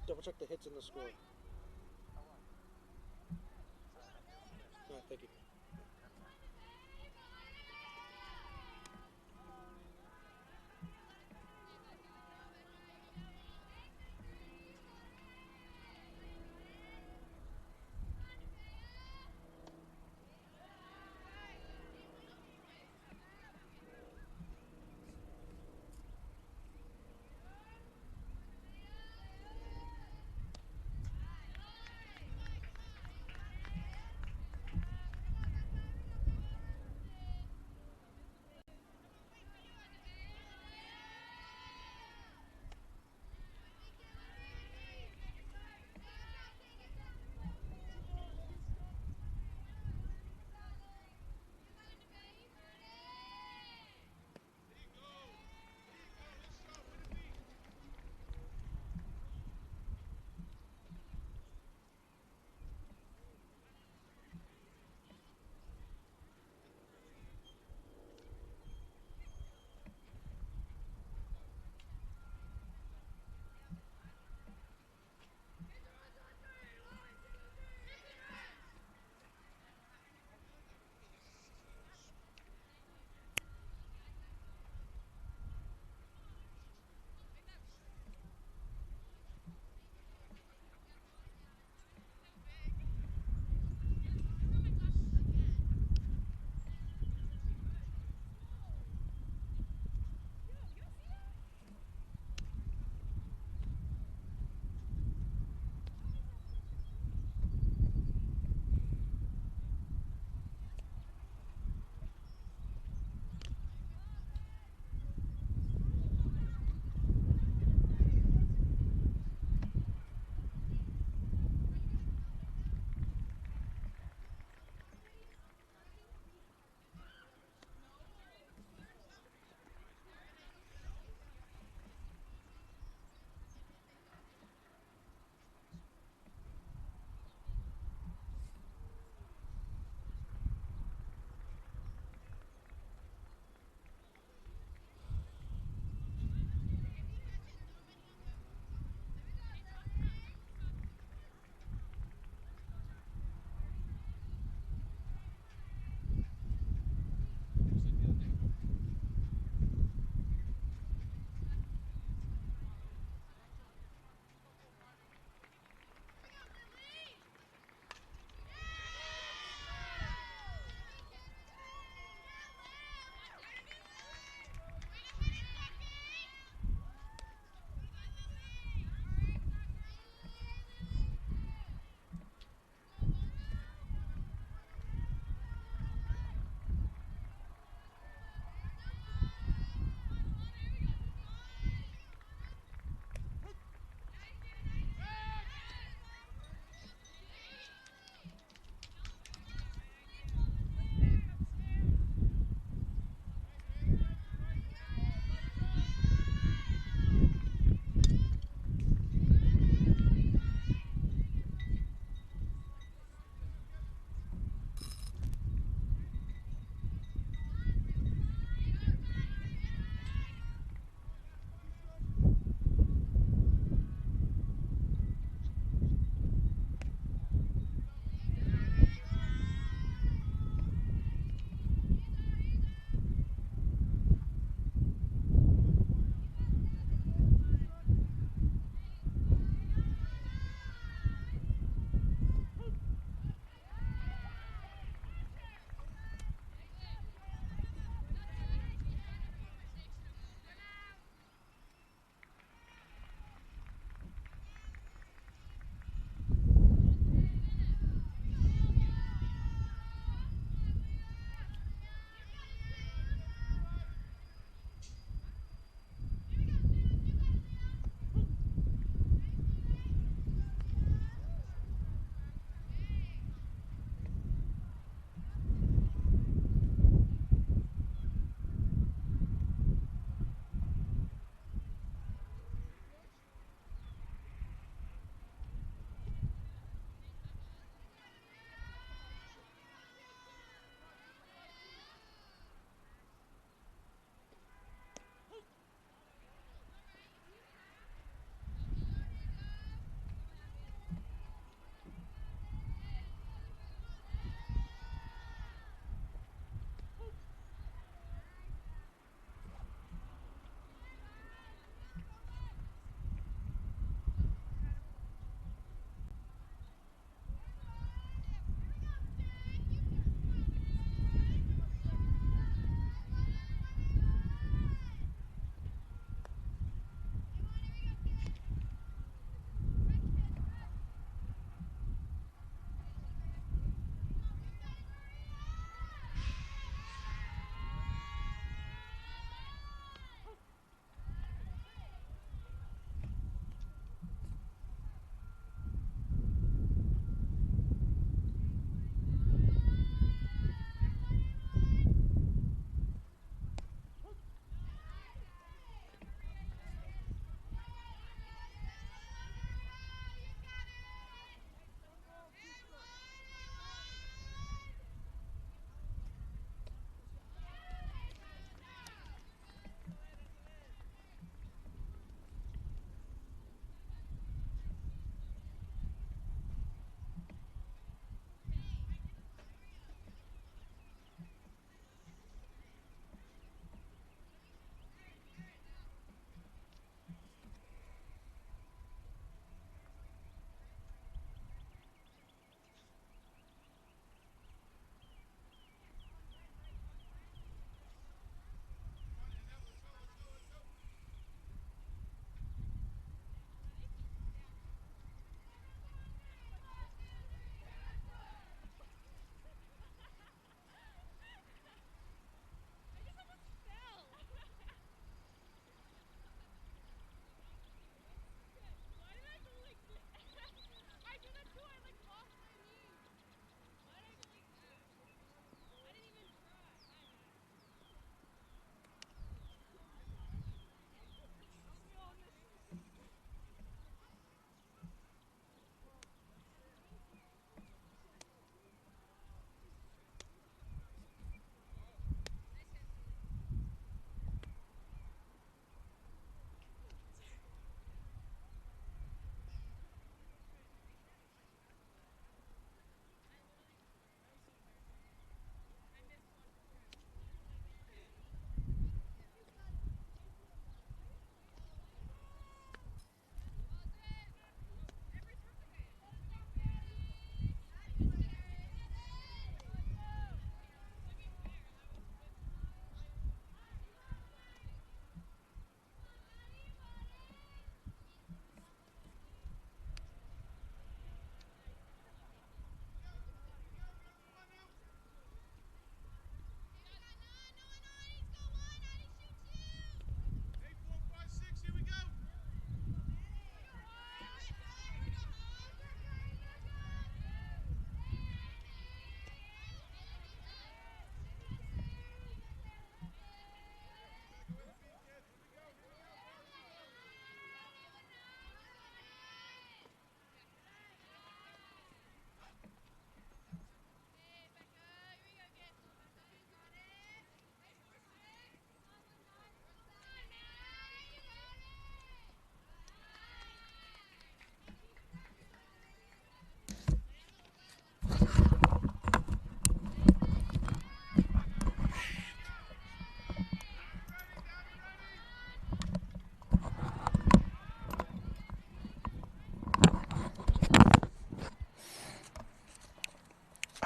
Double check the hits and the score. All right, thank you.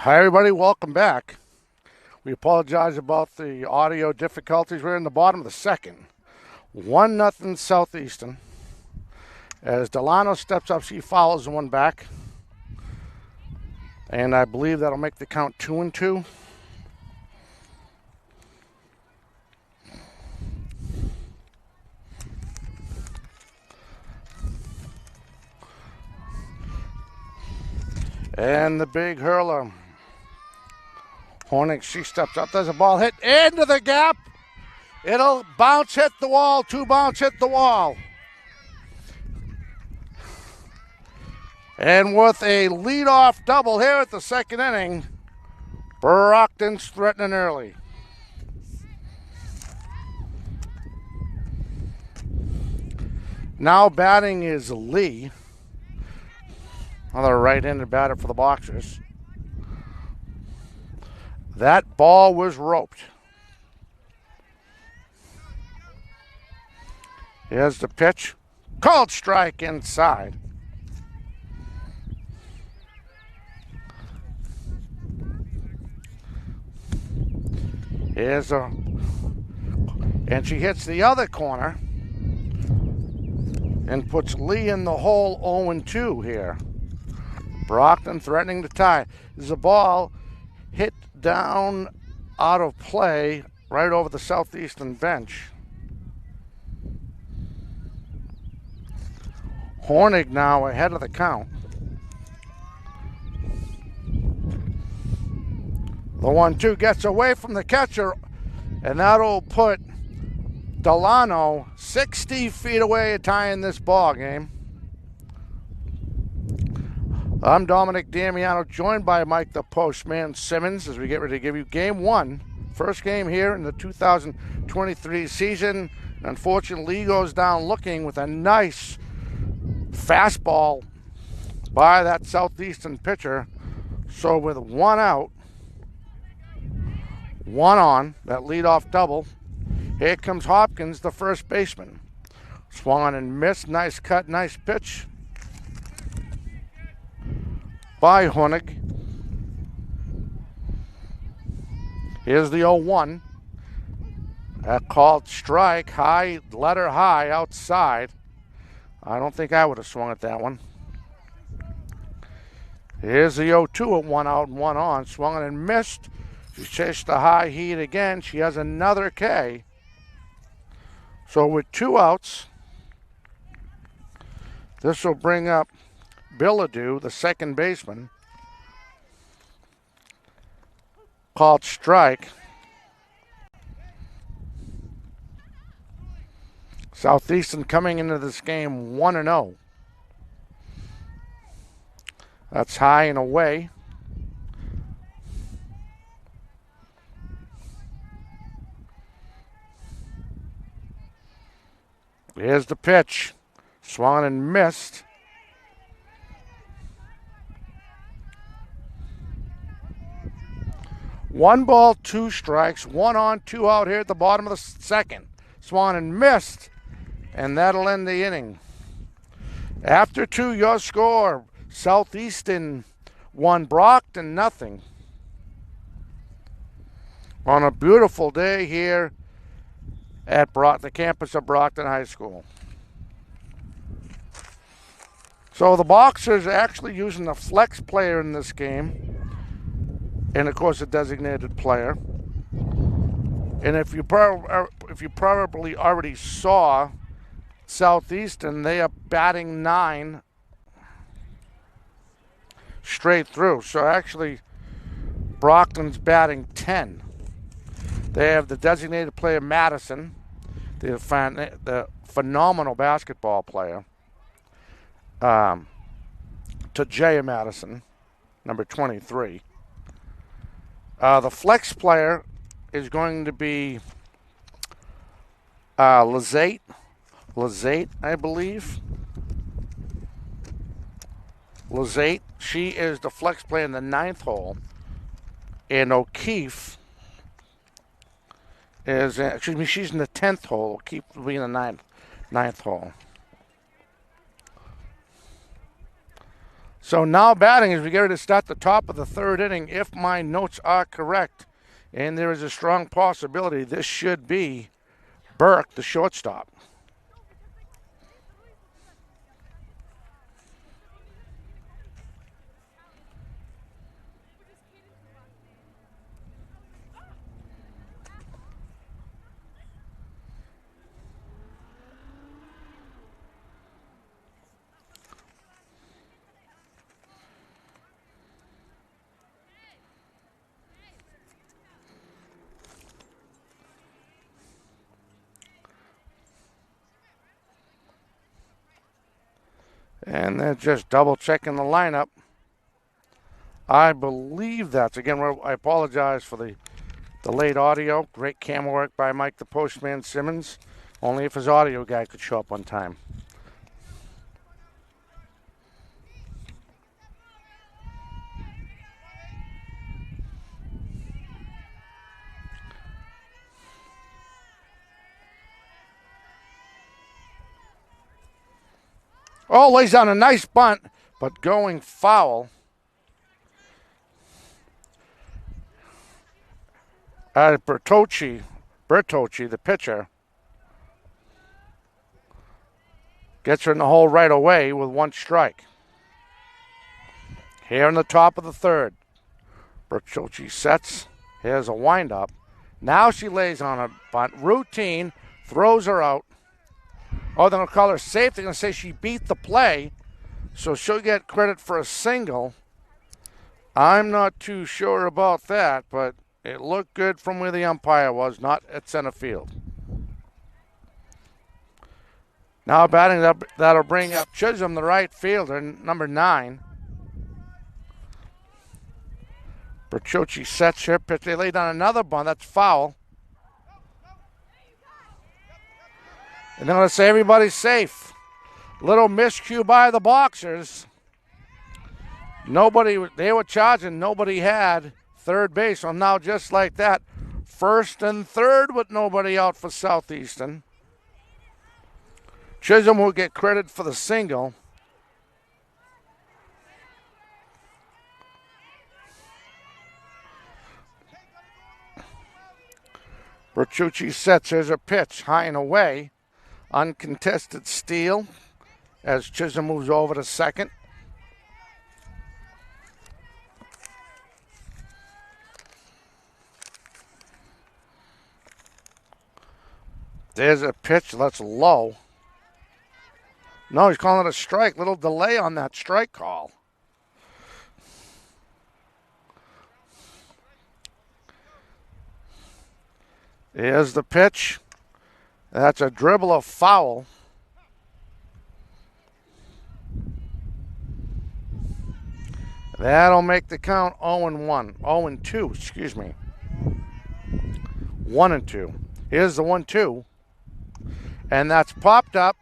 Hi, everybody. Welcome back. We apologize about the audio difficulties. We're in the bottom of the second. 1-0 Southeastern. As Delano steps up, she fouls one back. And I believe that'll make the count 2-2. And the big hurler. Hornick, she steps up. There's a ball hit into the gap. It'll bounce, hit the wall. 2 bounce, hit the wall. And with a leadoff double here at the second inning, Brockton's threatening early. Now batting is Lee. Another right-handed batter for the Boxers. That ball was roped. Here's the pitch. Called strike inside. And she hits the other corner and puts Lee in the hole 0-2 here. Brockton threatening to tie. There's a ball hit down out of play right over the Southeastern bench. Hornig now ahead of the count. The 1-2 gets away from the catcher, and that'll put Delano 60 feet away tying this ball game. I'm Dominic Damiano, joined by Mike the Postman Simmons as we get ready to give you Game 1. First game here in the 2023 season. Unfortunately, Lee goes down looking with a nice fastball by that Southeastern pitcher. So with 1 out, 1 on, that leadoff double, here comes Hopkins, the first baseman. Swung and missed. Nice cut, nice pitch by Hornig. Here's the 0-1. That called strike, high, letter high, outside. I don't think I would have swung at that one. Here's the 0-2 at 1 out and 1 on. Swung and missed. She chased the high heat again. She has another K. So with 2 outs, this will bring up Billadu, the second baseman. Called strike. Southeastern coming into this game 1-0. That's high and away. Here's the pitch. Swung and missed. One ball, 2 strikes, 1 on, 2 out here at the bottom of the second. Swung and missed, and that'll end the inning. After 2, your score, Southeastern 1, Brockton 0. On a beautiful day here at the campus of Brockton High School. So the Boxers are actually using the flex player in this game. And of course, a designated player. And if you probably already saw Southeastern, they are batting 9 straight through. So actually, Brockton's batting 10. They have the designated player Madison, the phenomenal basketball player, Tajaya Madison, number 23. The flex player is going to be Lazate, I believe. Lazate, she is the flex player in the 9th hole. And O'Keefe is, she's in the 10th hole. O'Keefe will be in the 9th hole. So now batting as we get ready to start the top of the third inning, if my notes are correct. And there is a strong possibility this should be Burke, the shortstop. And they're just double checking the lineup. I believe that's, again, I apologize for the late audio. Great camera work by Mike the Postman Simmons. Only if his audio guy could show up on time. Oh, lays down a nice bunt, but going foul. Bertocci, the pitcher, gets her in the hole right away with one strike. Here in the top of the third, Bertocci sets. Here's a windup. Now she lays on a bunt. Routine, throws her out. Oh, then they'll call her safe. They're going to say she beat the play, so she'll get credit for a single. I'm not too sure about that, but it looked good from where the umpire was, not at center field. Now batting up, that'll bring up Chisholm, the right fielder, number 9. Bertocci sets her pitch. They lay down another bunt. That's foul. And they're going to say everybody's safe. Little miscue by the Boxers. They were charging. Nobody had third base. So now just like that, first and third with nobody out for Southeastern. Chisholm will get credit for the single. Bertocci sets. There's a pitch high and away. Uncontested steal as Chisholm moves over to second. There's a pitch that's low. No, he's calling it a strike. Little delay on that strike call. Here's the pitch. That's a dribble of foul. That'll make the count 0-1. 0-2, excuse me. 1-2. Here's the 1-2. And that's popped up.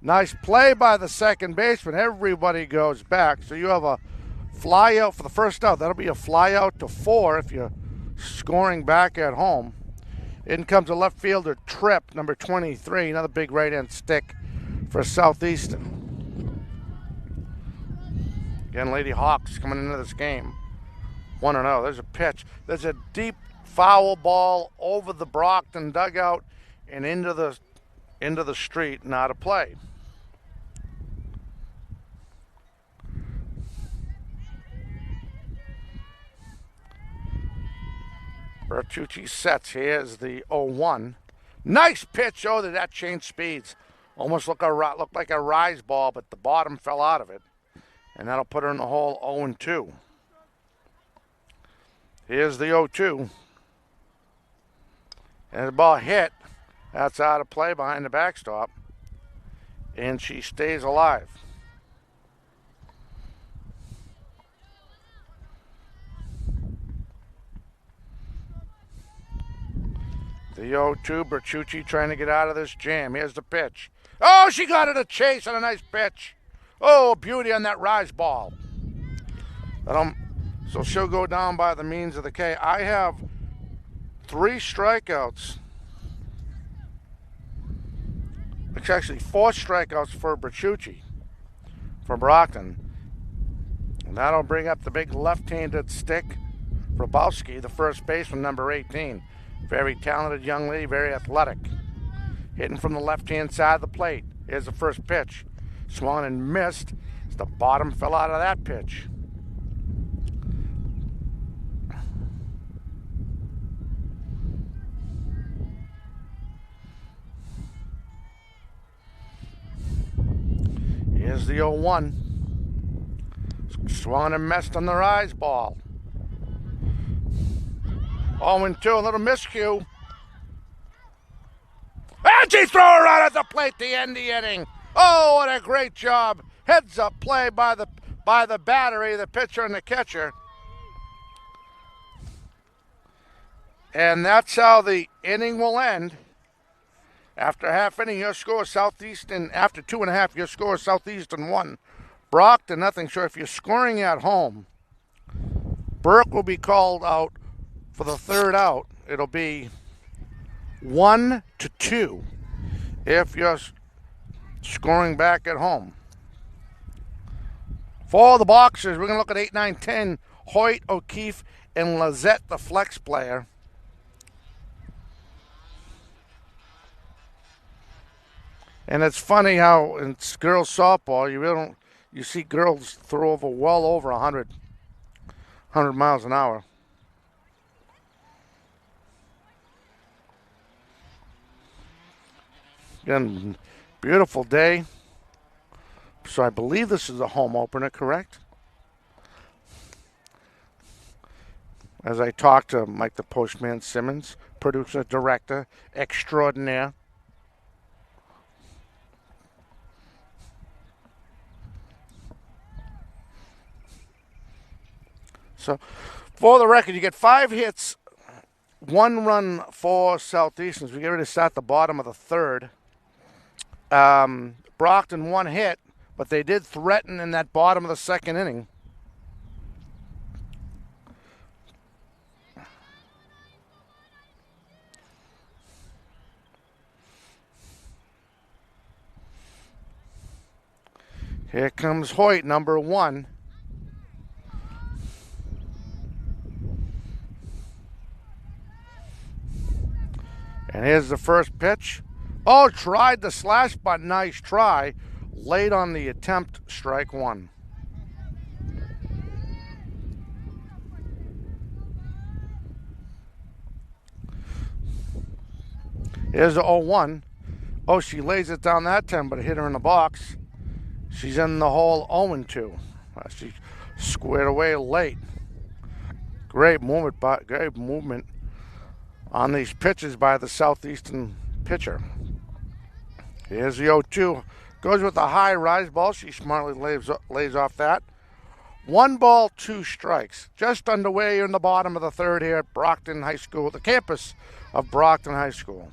Nice play by the second baseman. Everybody goes back. So you have a fly out for the first out. That'll be a fly out to 4 if you're scoring back at home. In comes a left fielder, Tripp, number 23. Another big right-hand stick for Southeastern. Again, Lady Hawks coming into this game. 1-0. There's a pitch. There's a deep foul ball over the Brockton dugout and into the street. Not a play. Bertucci sets. Here's the 0-1. Nice pitch. Oh, did that change speeds? Almost looked like a rise ball, but the bottom fell out of it. And that'll put her in the hole 0-2. Here's the 0-2. And the ball hit. That's out of play behind the backstop. And she stays alive. The 0-2, Bertucci trying to get out of this jam. Here's the pitch. Oh, she got it a chase on a nice pitch. Oh, beauty on that rise ball. So she'll go down by the means of the K. I have 3 strikeouts. It's actually 4 strikeouts for Bertucci from Brockton. That'll bring up the big left-handed stick. Grabowski, the first baseman, number 18. Very talented young lady, very athletic. Hitting from the left-hand side of the plate. Here's the first pitch. Swung and missed. The bottom fell out of that pitch. Here's the 0-1. Swung and missed on the rise ball. 0-2, a little miscue. And she threw her out at the plate to end the inning. Oh, what a great job. Heads up play by the battery, the pitcher and the catcher. And that's how the inning will end. After half inning, your score is Southeastern. After 2.5, your score is Southeastern 1. Brockton nothing. So if you're scoring at home, Burke will be called out for the third out. It'll be 1-2 if you're scoring back at home. For the boxers, we're going to look at 8, 9, 10. Hoyt, O'Keefe, and Lizette, the flex player. And it's funny how in girls softball, you really don't, you see girls throw over well over 100 miles an hour. Again, beautiful day. So I believe this is a home opener, correct? As I talk to Mike the Postman Simmons, producer, director, extraordinaire. So, for the record, you get 5 hits, 1 run for Southeastern. We get ready to start the bottom of the third. Brockton 1 hit, but they did threaten in that bottom of the second inning. Here comes Hoyt, number 1. And here's the first pitch. Oh, tried the slash button. Nice try. Late on the attempt, strike 1. Here's the 0-1. Oh, she lays it down that time, but it hit her in the box. She's in the hole 0-2. She squared away late. Great movement on these pitches by the Southeastern pitcher. Here's the 0-2. Goes with a high rise ball. She smartly lays off that. 1 ball, 2 strikes. Just underway in the bottom of the third here at Brockton High School, the campus of Brockton High School.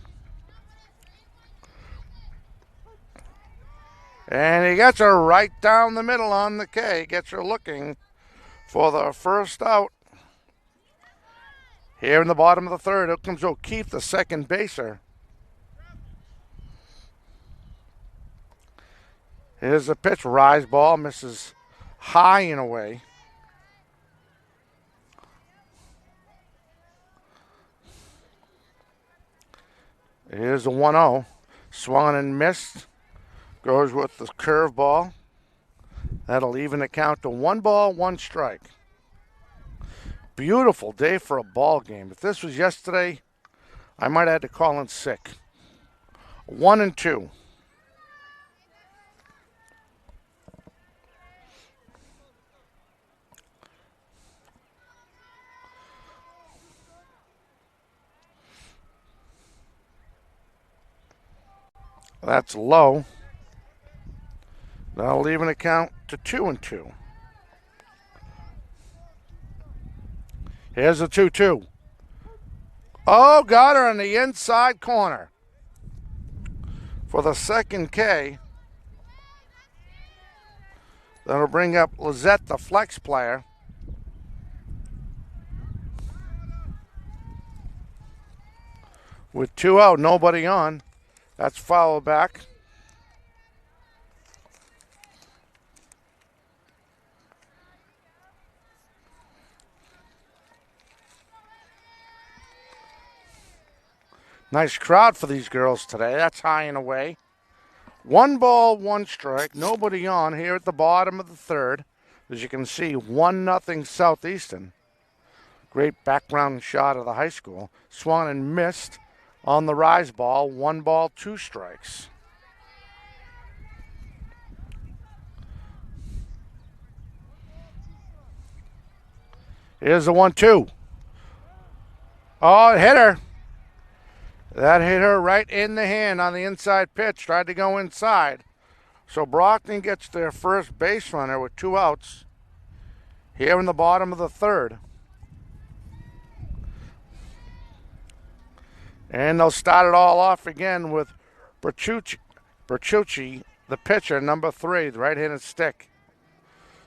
And he gets her right down the middle on the K. Gets her looking for the first out. Here in the bottom of the third, here comes O'Keefe, the second baser. Here's the pitch, rise ball, misses high and away. Here's the 1-0, swung and missed. Goes with the curveball. That'll even the count to 1 ball, 1 strike. Beautiful day for a ball game. If this was yesterday, I might have had to call in sick. 1-2. That's low. That'll even the count to 2-2. Here's the 2-2. Oh, got her in the inside corner for the second K. That'll bring up Lizette, the flex player. With 2 out, nobody on. That's foul back. Nice crowd for these girls today. That's high and away. 1 ball, 1 strike. Nobody on here at the bottom of the third. As you can see, 1-0 Southeastern. Great background shot of the high school. Swung and missed on the rise ball. 1 ball, 2 strikes. Here's the 1-2. Oh, it hit her. That hit her right in the hand on the inside pitch. Tried to go inside. So Brockton gets their first base runner with 2 outs here in the bottom of the third. And they'll start it all off again with Bertucci, the pitcher, number 3, the right-handed stick.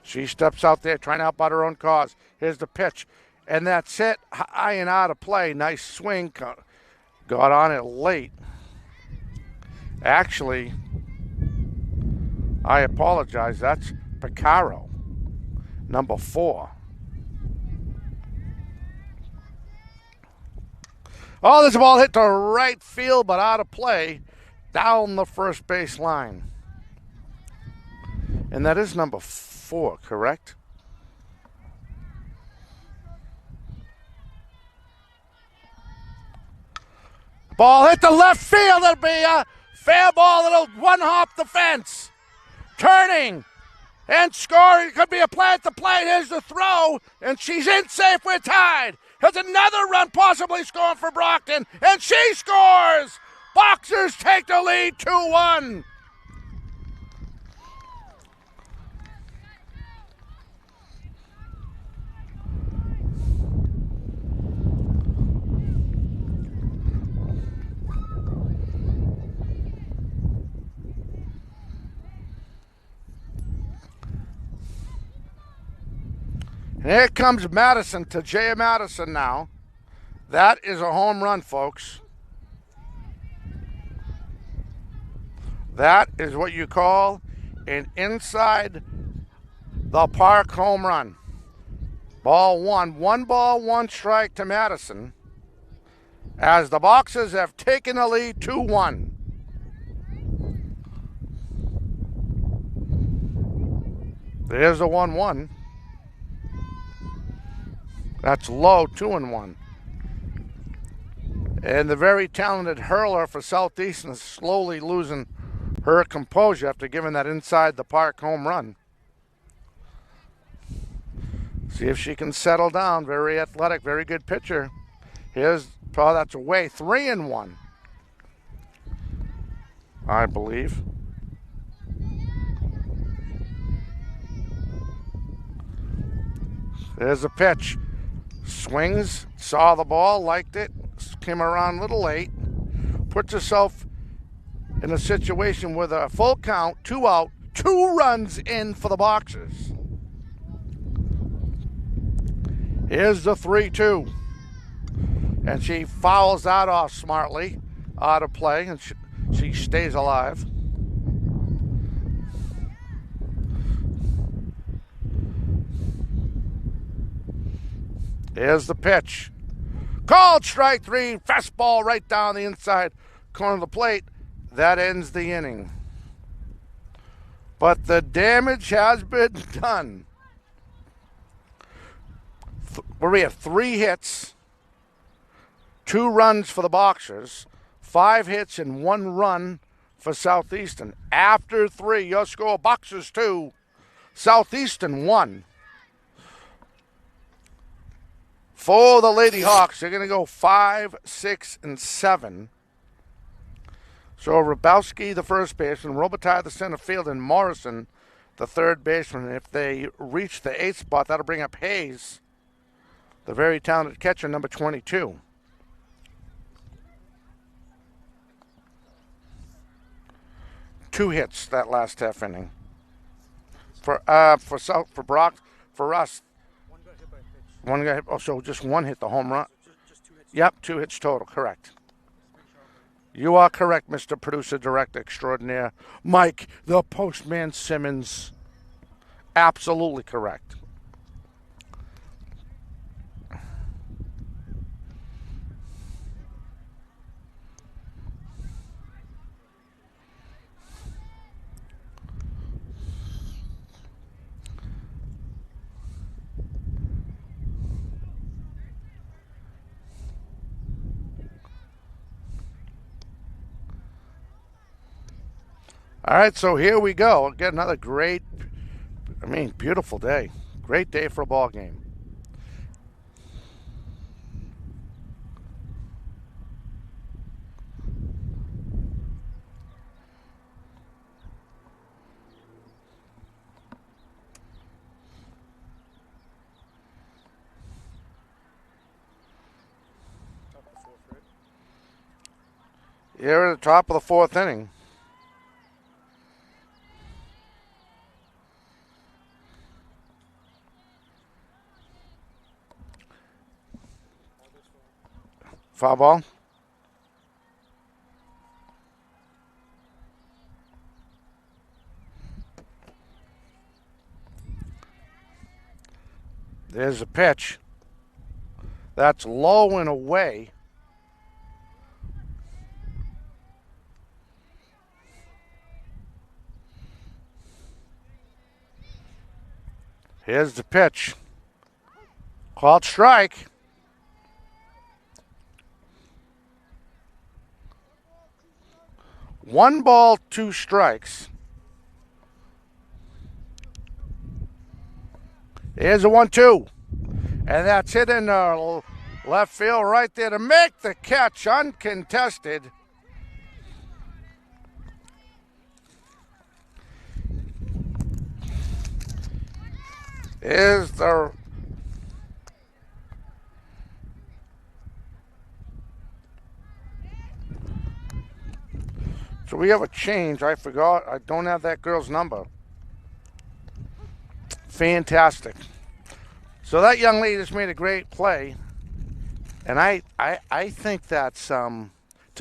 She steps out there trying to help out her own cause. Here's the pitch. And that's it. High and out of play. Nice swing. Got on it late. Actually, I apologize. That's Picaro, number 4. Oh, there's a ball hit to right field, but out of play, down the first base line. And that is number 4, correct? Ball hit to left field. It'll be a fair ball. It'll one-hop the fence. Turning and scoring. It could be a play at the plate. Here's the throw, and she's in safe. We're tied. Here's another run possibly scoring for Brockton, and she scores. Boxers take the lead 2-1. And here comes Madison to Jay Madison now. That is a home run, folks. That is what you call an inside the park home run. Ball 1. 1 ball, 1 strike to Madison as the Boxers have taken the lead 2-1. There's the 1-1. That's low, 2-1. And the very talented hurler for Southeastern is slowly losing her composure after giving that inside the park home run. See if she can settle down. Very athletic, very good pitcher. Here's, oh, that's away. 3-1, I believe. There's a pitch. Swings, saw the ball, liked it, came around a little late, puts herself in a situation with a full count, 2 out, 2 runs in for the Boxers. Here's the 3-2. And she fouls that off smartly, out of play, and she stays alive. Here's the pitch. Called strike 3. Fastball right down the inside corner of the plate. That ends the inning. But the damage has been done. We have 3 hits, 2 runs for the Boxers, 5 hits and 1 run for Southeastern. After 3, your score, Boxers 2, Southeastern 1. For the Lady Hawks, they're going to go 5, 6, and 7. So Rabowski, the first baseman, Robitaille, the center field, and Morrison, the third baseman. If they reach the 8th spot, that'll bring up Hayes, the very talented catcher, number 22. Two hits that last half inning. For Brock, for us. One guy hit, oh, so just 1 hit the home run. Just 2 hits. Yep, 2 hits total, correct. You are correct, Mr. Producer Director Extraordinaire. Mike, the Postman Simmons. Absolutely correct. All right, so here we go. Get another great, beautiful day. Great day for a ball game. Top of the fourth, right? Here at the top of the fourth inning. Foul ball. There's a pitch. That's low and away. Here's the pitch. Called strike. One ball, two strikes. Here's a 1-2. And that's hit in left field right there to make the catch uncontested. Is the So we have a change. I forgot. I don't have that girl's number. Fantastic. So that young lady just made a great play. And I think that's to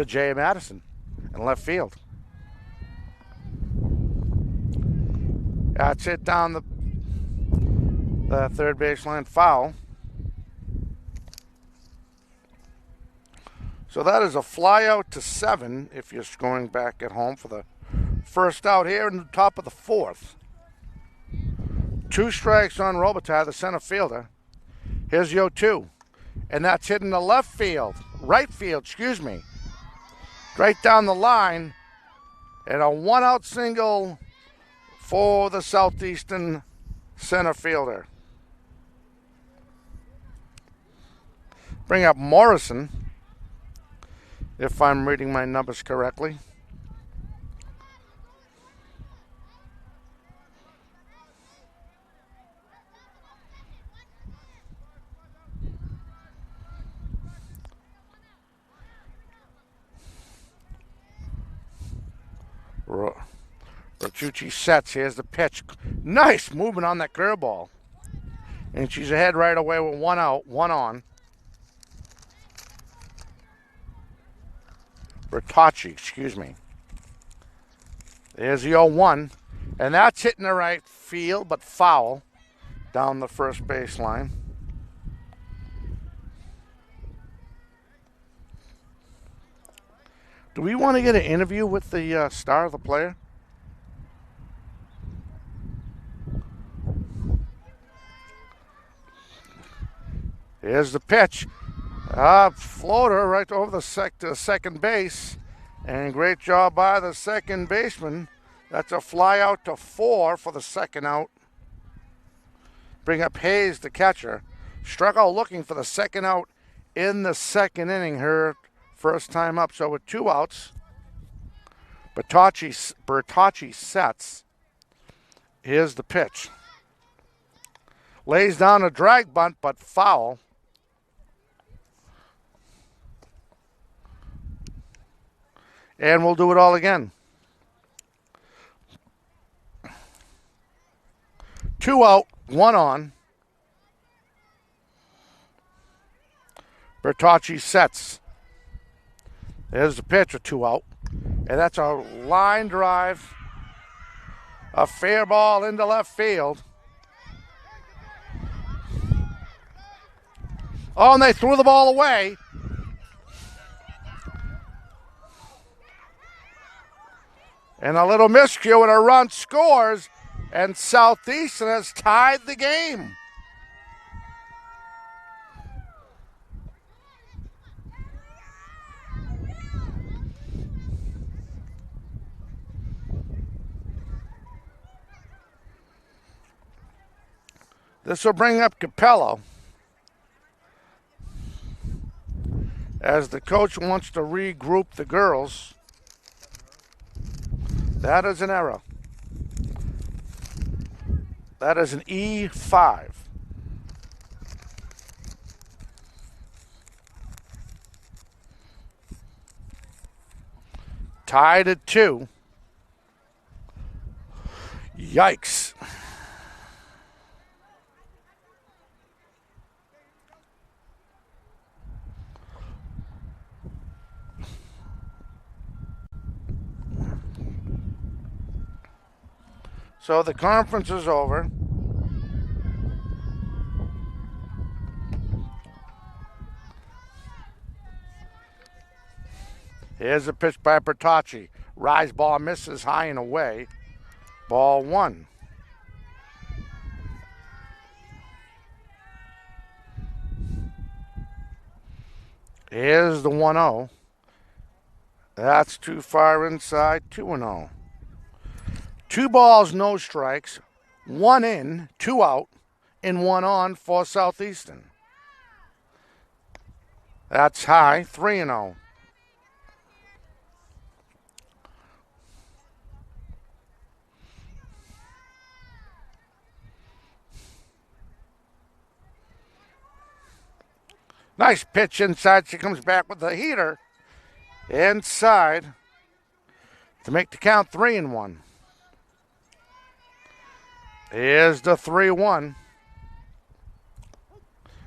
Jay Madison in left field. That's it down the third baseline, foul. So that is a fly out to 7 if you're scoring back at home for the first out here in the top of the fourth. 2 strikes on Robitaille, the center fielder. Here's the 0-2. And that's hitting the right field, right down the line. And a 1-out single for the Southeastern center fielder. Bring up Morrison, if I'm reading my numbers correctly. Bertucci sets. Here's the pitch. Nice movement on that curveball. And she's ahead right away with 1 out, 1 on. Bertocci, excuse me. There's the 0-1. And that's hitting the right field, but foul down the first baseline. Do we want to get an interview with the star of the player? Here's the pitch. Floater right over the second base. And great job by the second baseman. That's a fly out to 4 for the second out. Bring up Hayes, the catcher. Struck out looking for the second out in the second inning. Her first time up. So with 2 outs, Bertocci sets. Here's the pitch. Lays down a drag bunt, but foul. And we'll do it all again. 2 out, 1 on. Bertocci sets. There's the pitch with 2 out. And that's a line drive. A fair ball into left field. Oh, and they threw the ball away. And a little miscue and a run scores. And Southeastern has tied the game. This will bring up Capello as the coach wants to regroup the girls. That is an error. That is an E5. Tied at 2. Yikes. So the conference is over. Here's a pitch by Bertocci. Rise ball misses high and away. Ball 1. Here's the 1-0. That's too far inside. 2-0. 2 balls, no strikes. 1 in, 2 out, and 1 on for Southeastern. That's high. 3-0. Nice pitch inside. She comes back with the heater inside to make the count 3-1. Here's the 3-1.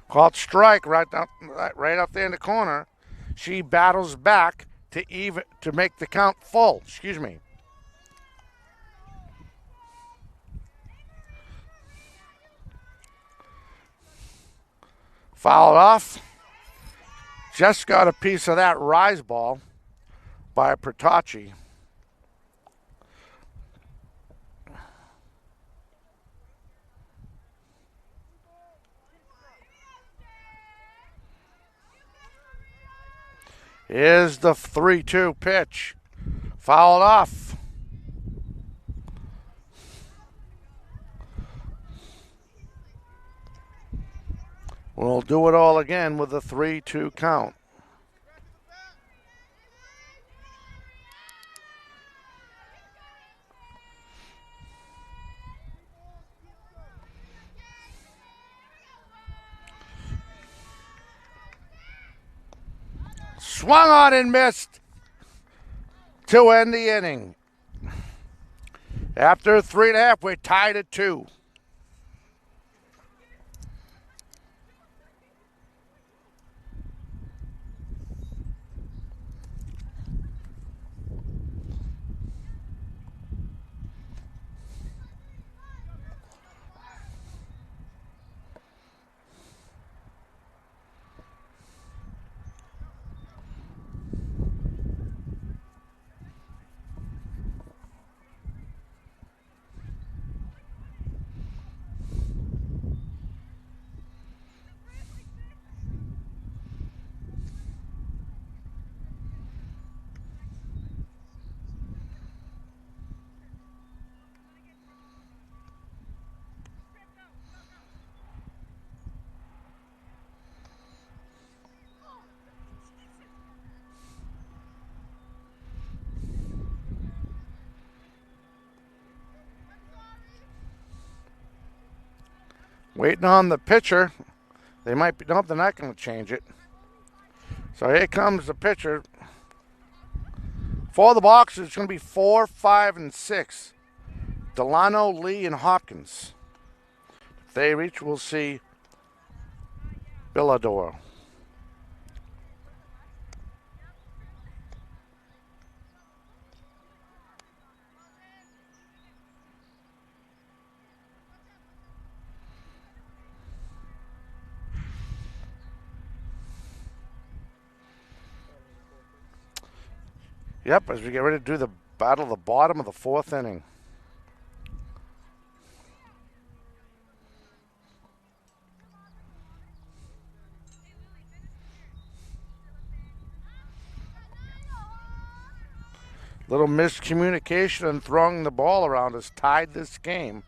Called strike right up there in the corner. She battles back to make the count full. Excuse me. Fouled off. Just got a piece of that rise ball by Bertocci. Here's the 3-2 pitch. Fouled off. We'll do it all again with a 3-2 count. Swung on and missed to end the inning. After 3.5, we're tied at 2. Waiting on the pitcher. They might be, nope, they're not going to change it. So here comes the pitcher. For the boxers, it's going to be 4, 5, and 6. Delano, Lee, and Hopkins. If they reach, we'll see Villador. Yep, as we get ready to do the battle of the bottom of the 4th inning. Little miscommunication and throwing the ball around has tied this game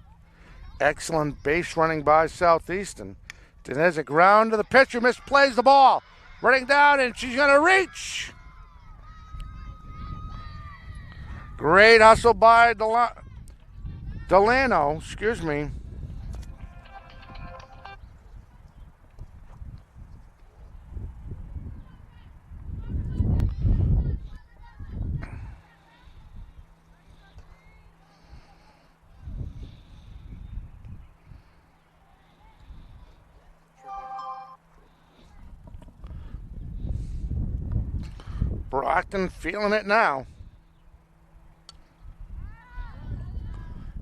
Excellent base running by Southeastern. Then there's a ground to the pitcher, misplays the ball. Running down, and she's going to reach. Great hustle by Delano, excuse me. Brockton feeling it now.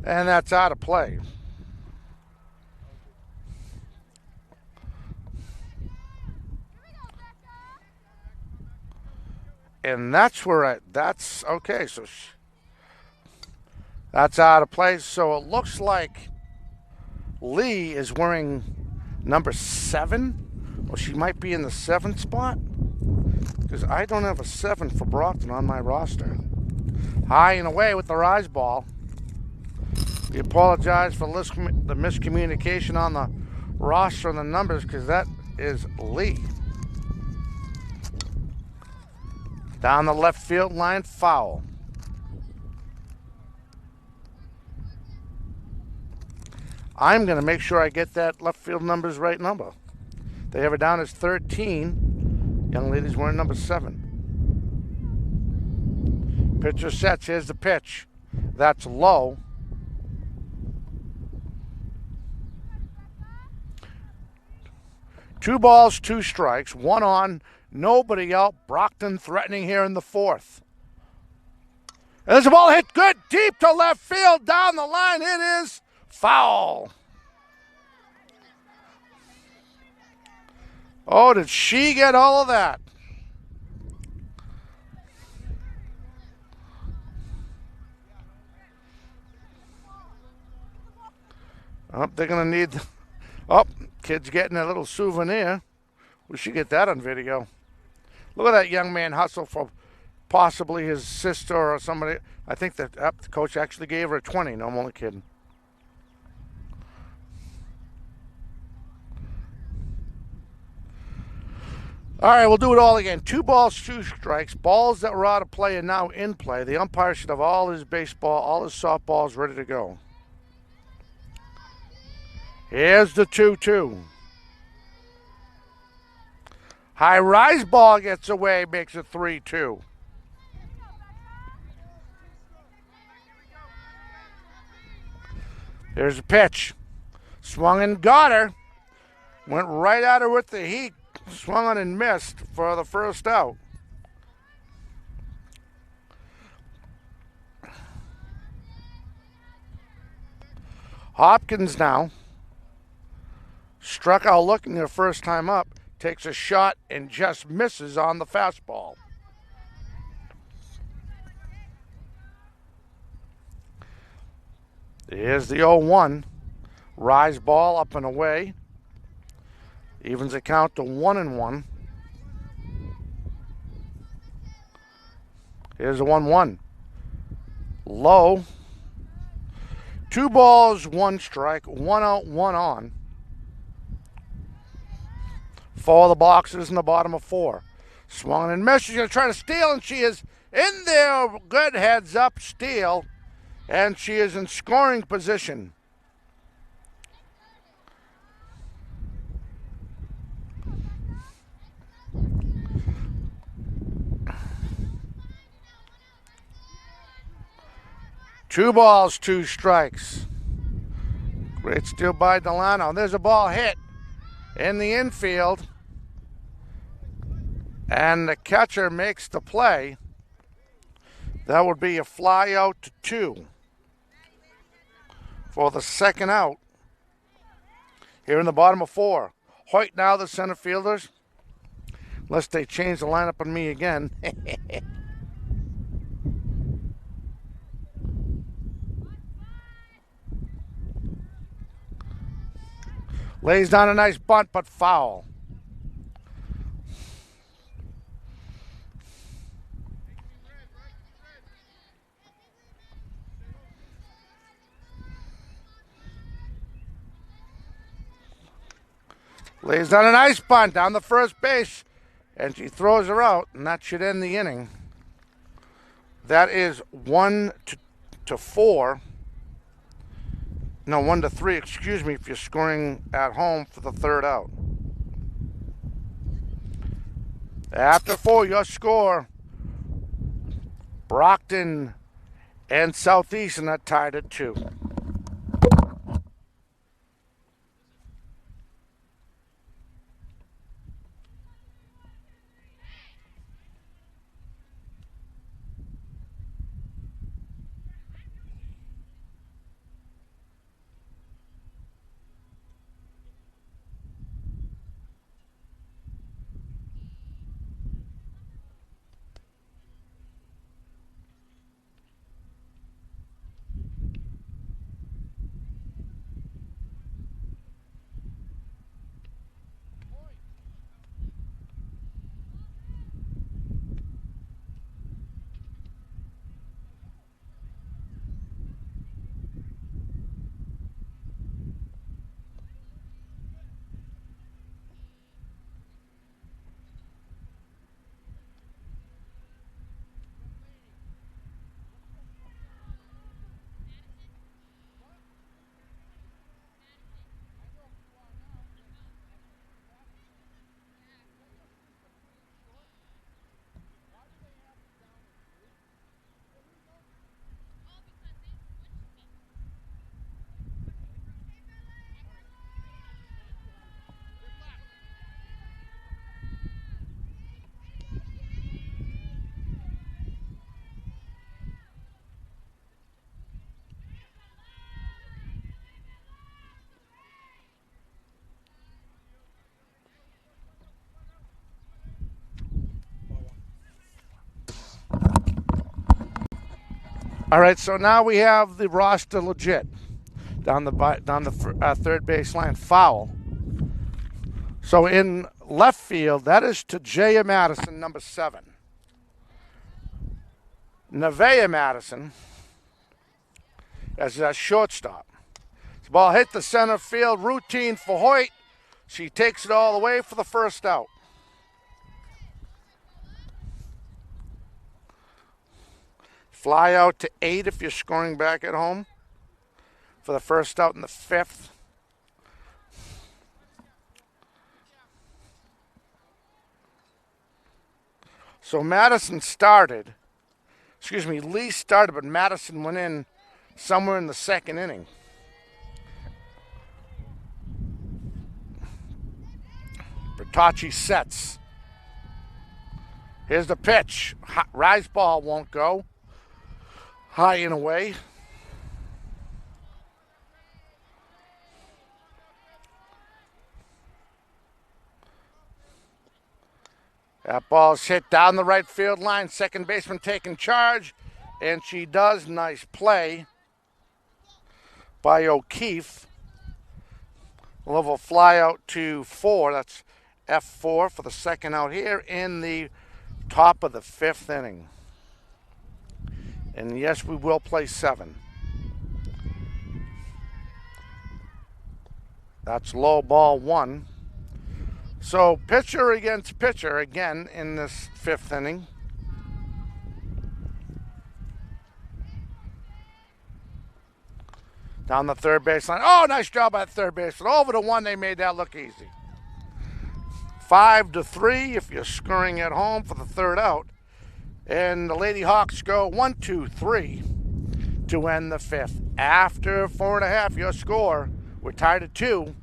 And that's out of play. And that's where that's okay. So that's out of place. So it looks like Lee is wearing number 7. Well, she might be in the 7th spot because I don't have a 7 for Brockton on my roster. High and away with the rise ball. We apologize for the miscommunication on the roster and the numbers because that is Lee. Down the left field line, foul. I'm going to make sure I get that left field number's right number. They have it down as 13. Young lady's wearing number 7. Pitcher sets. Here's the pitch. That's low. Two balls, 2 strikes, 1 on, nobody out. Brockton threatening here in the 4th. And there's a ball hit good deep to left field down the line. It is foul. Oh, did she get all of that? Oh, they're going to need... Oh, kid's getting a little souvenir. We should get that on video. Look at that young man hustle for possibly his sister or somebody. I think that the coach actually gave her a 20. No, I'm only kidding. All right, we'll do it all again. 2 balls, 2 strikes. Balls that were out of play are now in play. The umpire should have all his baseball, all his softballs ready to go. Here's the 2-2. High rise ball gets away, makes it 3-2. Here's a pitch. Swung and got her. Went right at her with the heat. Swung on and missed for the first out. Hopkins now. Struck out looking her first time up. Takes a shot and just misses on the fastball. Here's the 0-1. Rise ball up and away. Evens the count to 1-1. Here's a 1-1. Low. 2 balls, 1 strike. 1 out, 1 on. 4 of the boxes in the bottom of 4. Swung and missed. She's going to try to steal, and she is in there. Good heads up steal. And she is in scoring position. Two balls, 2 strikes. Great steal by Delano. There's a ball hit in the infield. And the catcher makes the play. That would be a fly out to 2 for the second out. Here in the bottom of 4. Hoyt now the center fielders. Unless they change the lineup on me again. Lays down a nice bunt, but foul. Lays down a nice bunt down the first base, and she throws her out, and that should end the inning. That is 1-4. No, 1-3, excuse me, if you're scoring at home for the third out. After 4, your score, Brockton and Southeastern are tied at 2. All right, so now we have the roster legit. Down the third baseline, foul. So in left field, that is to Jaya Madison, number 7. Nevaeh Madison as a shortstop. The ball hit the center field, routine for Hoyt. She takes it all the way for the first out. Fly out to 8 if you're scoring back at home for the first out in the 5th. So Madison started, Lee started, but Madison went in somewhere in the second inning. Bertocci sets. Here's the pitch. Rise ball won't go. High and away. That ball's hit down the right field line. Second baseman taking charge, and she does. Nice play by O'Keefe. Level fly out to 4. That's F4 for the second out here in the top of the 5th inning. And yes, we will play 7. That's low ball 1. So pitcher against pitcher again in this 5th inning. Down the third baseline. Oh, nice job by the third baseman. Over to 1, they made that look easy. 5-3 if you're scurrying at home for the third out. And the Lady Hawks go 1-2-3 to end the 5th. After 4.5, your score, we're tied at 2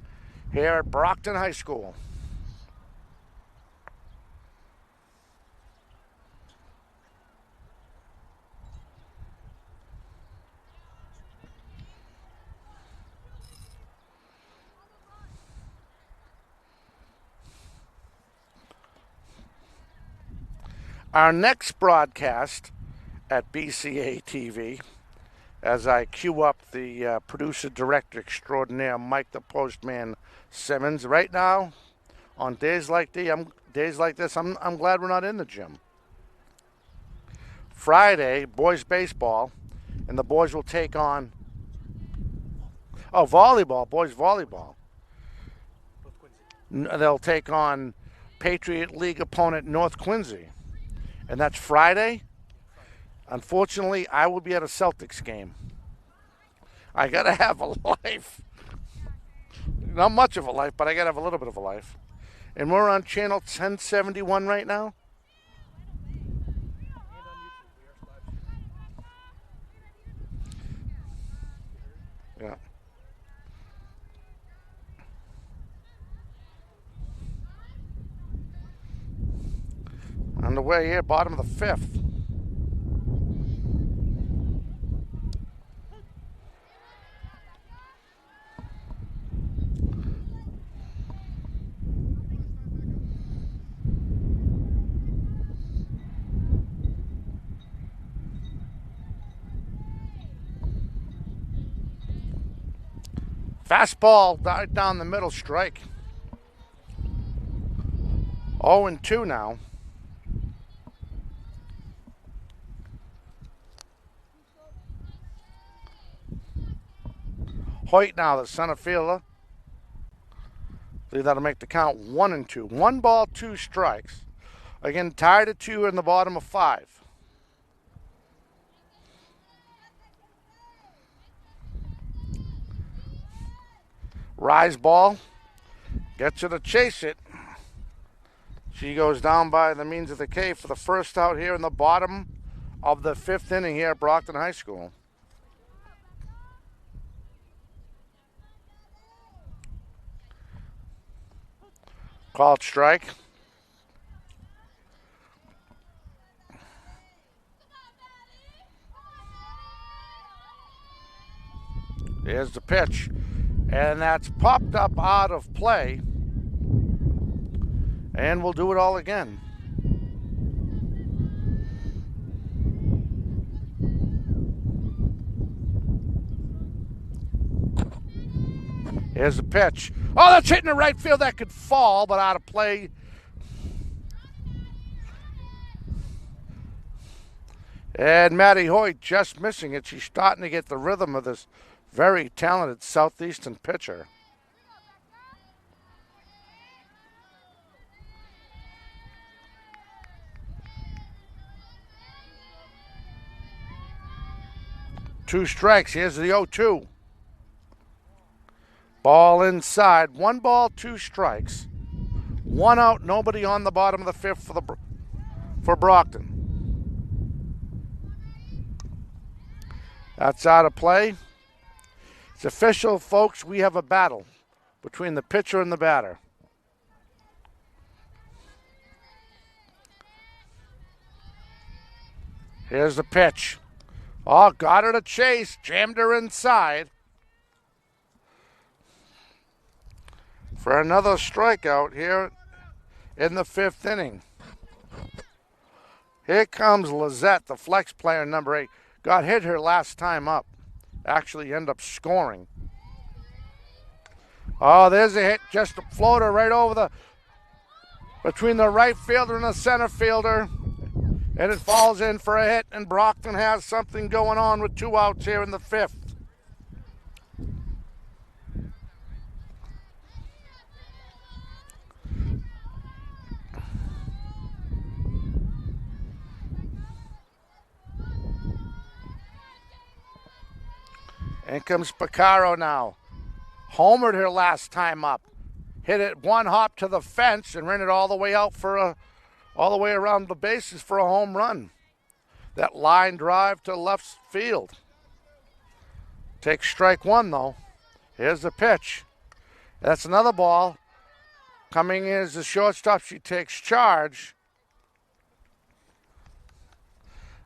here at Brockton High School. Our next broadcast at BCA TV, as I cue up the producer director extraordinaire Mike the Postman Simmons. Right now, on days like this, I'm glad we're not in the gym. Friday, boys baseball, and the boys will take on volleyball, boys volleyball. They'll take on Patriot League opponent North Quincy, and that's Friday. Unfortunately, I will be at a Celtics game. I gotta have a life. Not much of a life, but I gotta have a little bit of a life. And we're on channel 1071 right now. Yeah. On the way here, bottom of the fifth. Fastball right down the middle, strike. 0-2 now. Hoyt now, the center fielder. I believe that'll make the count 1-2. 1 ball, 2 strikes. Again, tied at 2 in the bottom of 5. Rise ball. Gets her to chase it. She goes down by the means of the K for the first out here in the bottom of the 5th inning here at Brockton High School. Called strike. Here's the pitch. And that's popped up out of play. And we'll do it all again. Here's the pitch. Oh, that's hitting the right field. That could fall, but out of play. And Maddie Hoyt just missing it. She's starting to get the rhythm of this very talented Southeastern pitcher. Two strikes. Here's the 0-2. Ball inside. 1 ball, 2 strikes. 1 out, nobody on the bottom of the 5th for Brockton. That's out of play. It's official, folks. We have a battle between the pitcher and the batter. Here's the pitch. Oh, got her to chase. Jammed her inside. For another strikeout here in the 5th inning. Here comes Lizette, the flex player, number 8. Got hit her last time up. Actually ended up scoring. Oh, there's a hit. Just a floater right over between the right fielder and the center fielder. And it falls in for a hit, and Brockton has something going on with 2 outs here in the 5th. In comes Picaro now. Homered her last time up. Hit it 1 hop to the fence and ran it all the way out all the way around the bases for a home run. That line drive to left field. Takes strike 1 though. Here's the pitch. That's another ball. Coming in as the shortstop, she takes charge.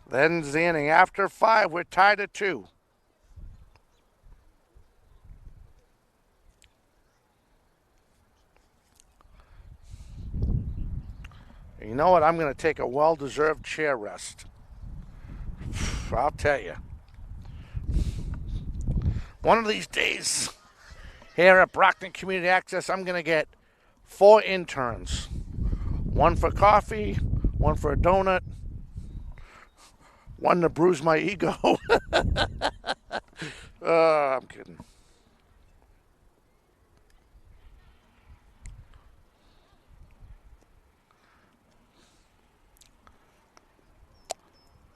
Then's the inning. After 5, we're tied at 2. You know what? I'm going to take a well-deserved chair rest. I'll tell you. One of these days, here at Brockton Community Access, I'm going to get 4 interns. 1 for coffee, 1 for a donut, 1 to bruise my ego. I'm kidding.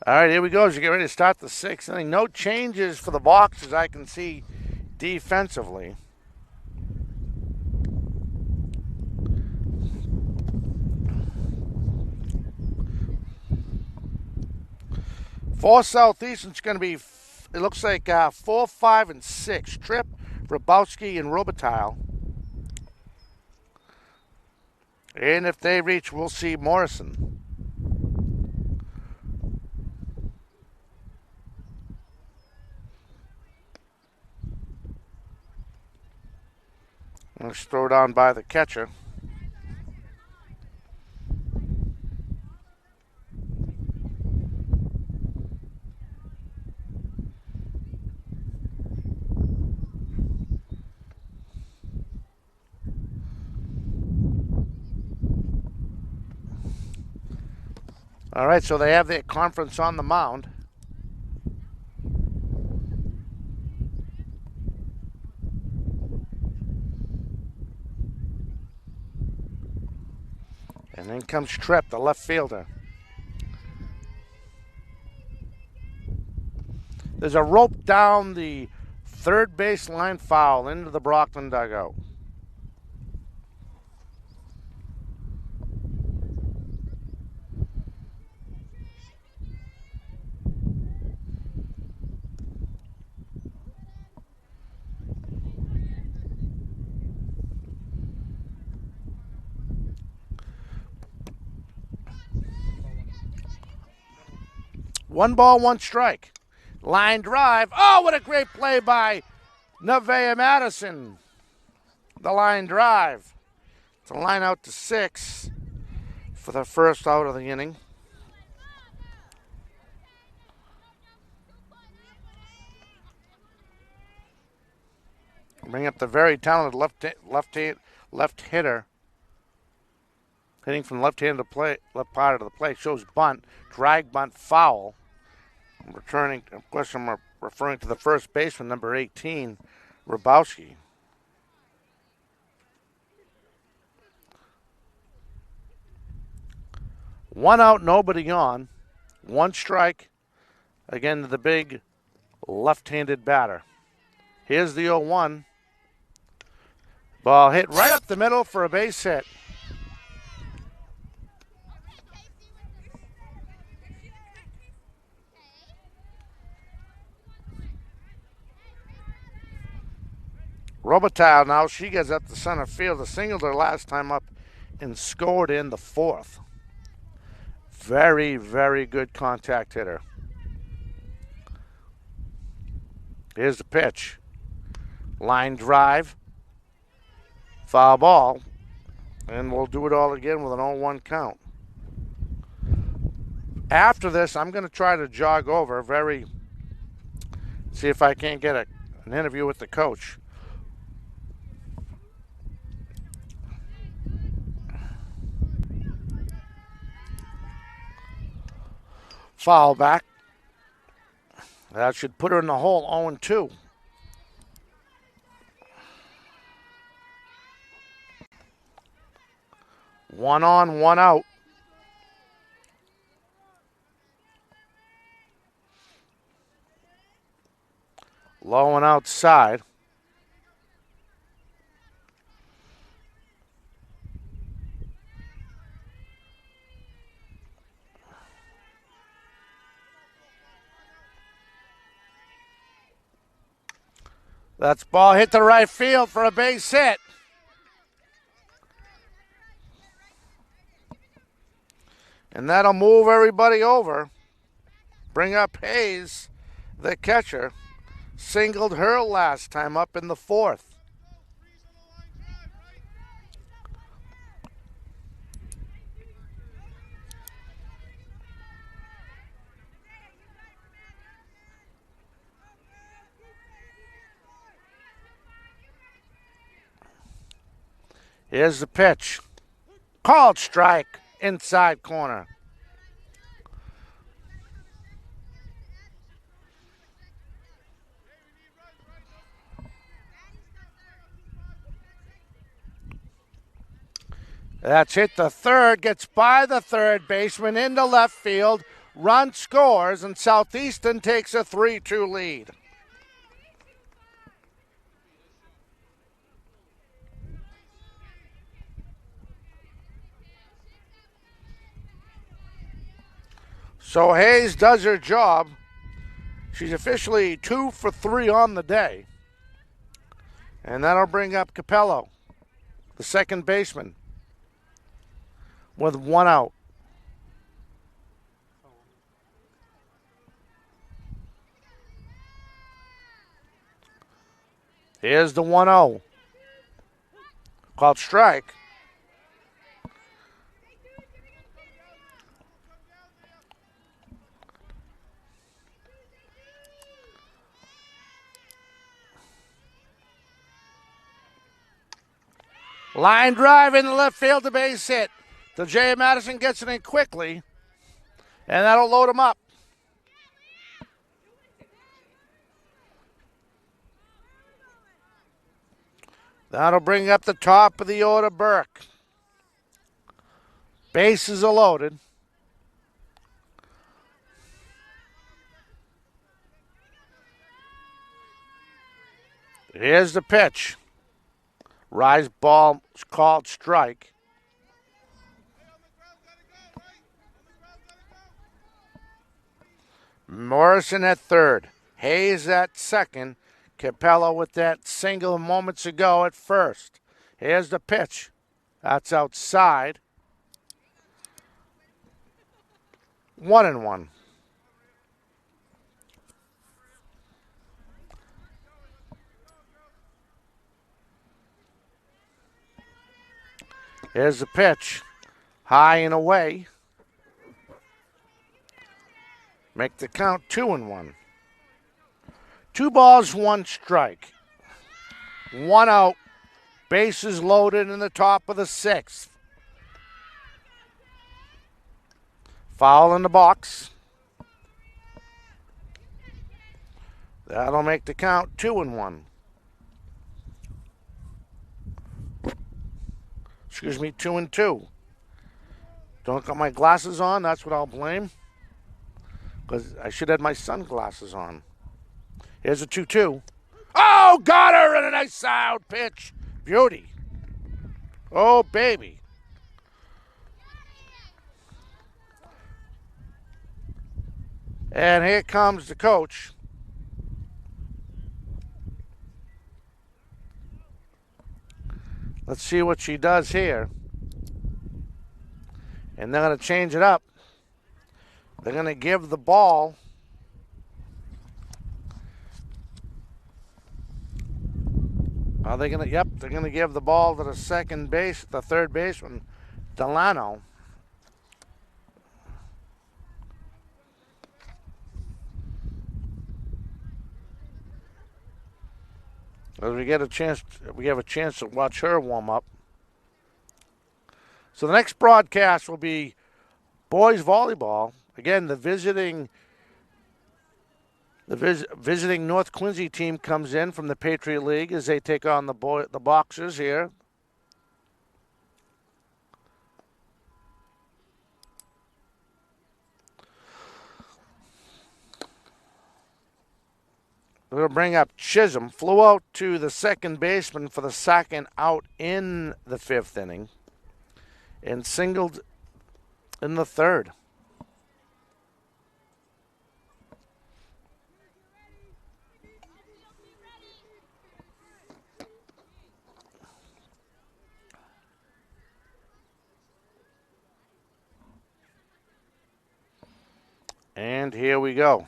All right, here we go as you get ready to start the sixth inning. No changes for the Boxers I can see defensively. For Southeastern, it's going to be, it looks like 4, 5, and 6. Tripp, Rabowski, and Robitaille. And if they reach, we'll see Morrison. Let's throw down by the catcher. All right, so they have their conference on the mound. And then comes Tripp, the left fielder. There's a rope down the third baseline foul into the Brockton dugout. One ball, one strike. Line drive. Oh, what a great play by Nevaeh Madison. The line drive. It's a line out to 6 for the first out of the inning. Bring up the very talented left hitter. Hitting from left part of the plate. Shows bunt, drag bunt, foul. Returning, of course, I'm referring to the first baseman, number 18, Rabowski. One out, nobody on. One strike. Again, the big left-handed batter. Here's the 0-1. Ball hit right up the middle for a base hit. Robitaille now, she gets up the center field. The singled her last time up and scored in the 4th. Very, very good contact hitter. Here's the pitch. Line drive. Foul ball. And we'll do it all again with an 0-1 count. After this, I'm going to try to jog over see if I can't get an interview with the coach. Foul back. That should put her in the hole, 0-2. One on, one out. Low and outside. That's ball hit to right field for a base hit. And that'll move everybody over. Bring up Hayes, the catcher. Singled her last time up in the 4th. Here's the pitch. Called strike, inside corner. That's hit the third, gets by the third baseman into left field. run scores, and Southeastern takes a 3-2 lead. So Hayes does her job. She's officially 2 for 3 on the day. And that'll bring up Capello, the second baseman, with 1 out. Here's the 1-0. Called strike. Line drive in the left field to base hit. The J. Madison gets it in quickly, and that'll load him up. That'll bring up the top of the order, Burke. Bases are loaded. Here's the pitch. Rise ball called strike. Morrison at third. Hayes at second. Capello with that single moments ago at first. Here's the pitch. That's outside. 1-1. Here's the pitch. High and away. Make the count 2-1. 2 balls, 1 strike. 1 out. Bases loaded in the top of the 6th. Foul in the box. That'll make the count 2-1. Excuse me, 2-2. Don't got my glasses on. That's what I'll blame. Because I should have my sunglasses on. Here's a 2-2. Oh, got her in a nice sound pitch. Beauty. Oh, baby. And here comes the coach. Let's see what she does here. And they're going to change it up. They're going to give the ball. Are they going to? Yep, they're going to give the ball to the third baseman, Delano. As we have a chance to watch her warm up. So the next broadcast will be boys volleyball. Again, the visiting North Quincy team comes in from the Patriot League as they take on the Boxers here. We're going to bring up Chisholm. Flew out to the second baseman for the second out in the 5th inning and singled in the 3rd. And here we go.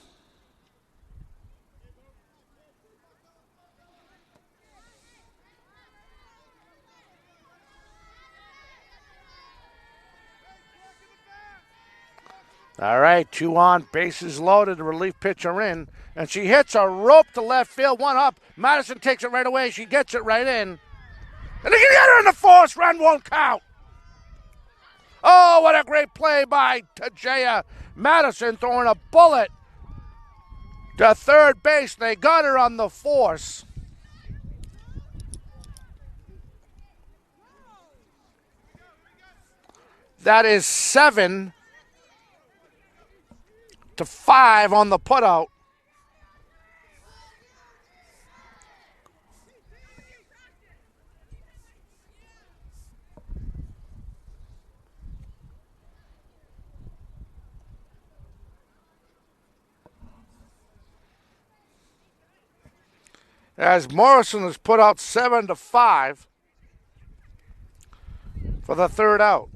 All right, 2 on, bases loaded, the relief pitcher in, and she hits a rope to left field, 1 up. Madison takes it right away. She gets it right in. And they can get her in the force. Run won't count. Oh, what a great play by Tajaya Madison, throwing a bullet to third base. They got her on the force. That is 7 8-5 on the putout. As Morrison has put out 7-5 for the third out.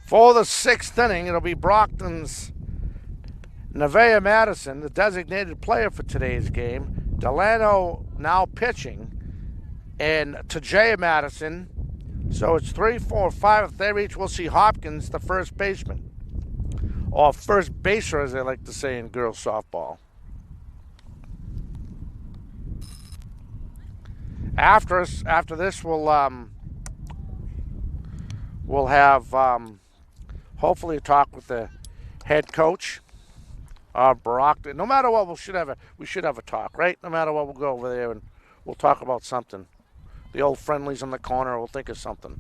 For the sixth inning, it'll be Brockton's Nevaeh Madison, the designated player for today's game. Delano now pitching, and Tajay Madison. So it's 3, 4, 5. If they reach, we'll see Hopkins, the first baseman. Or first baser, as they like to say in girls softball. After this, we'll have hopefully a talk with the head coach, Brockton. No matter what, we should have a talk, right? No matter what, we'll go over there and we'll talk about something. The old friendlies in the corner. We'll think of something.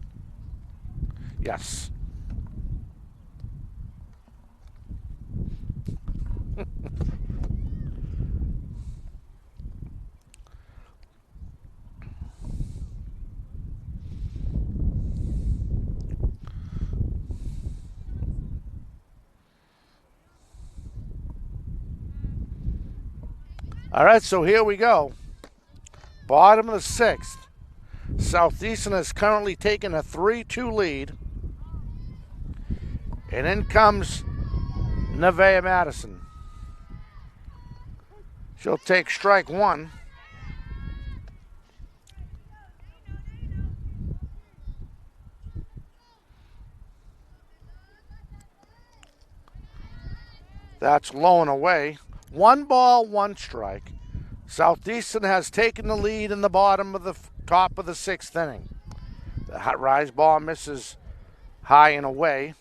Yes. All right, so here we go. Bottom of the sixth. Southeastern is currently taking a 3-2 lead. And in comes Nevaeh Madison. She'll take strike one. That's low and away. 1 ball, 1 strike. Southeastern has taken the lead in the bottom of the top of the sixth inning. The hot rise ball misses high and away.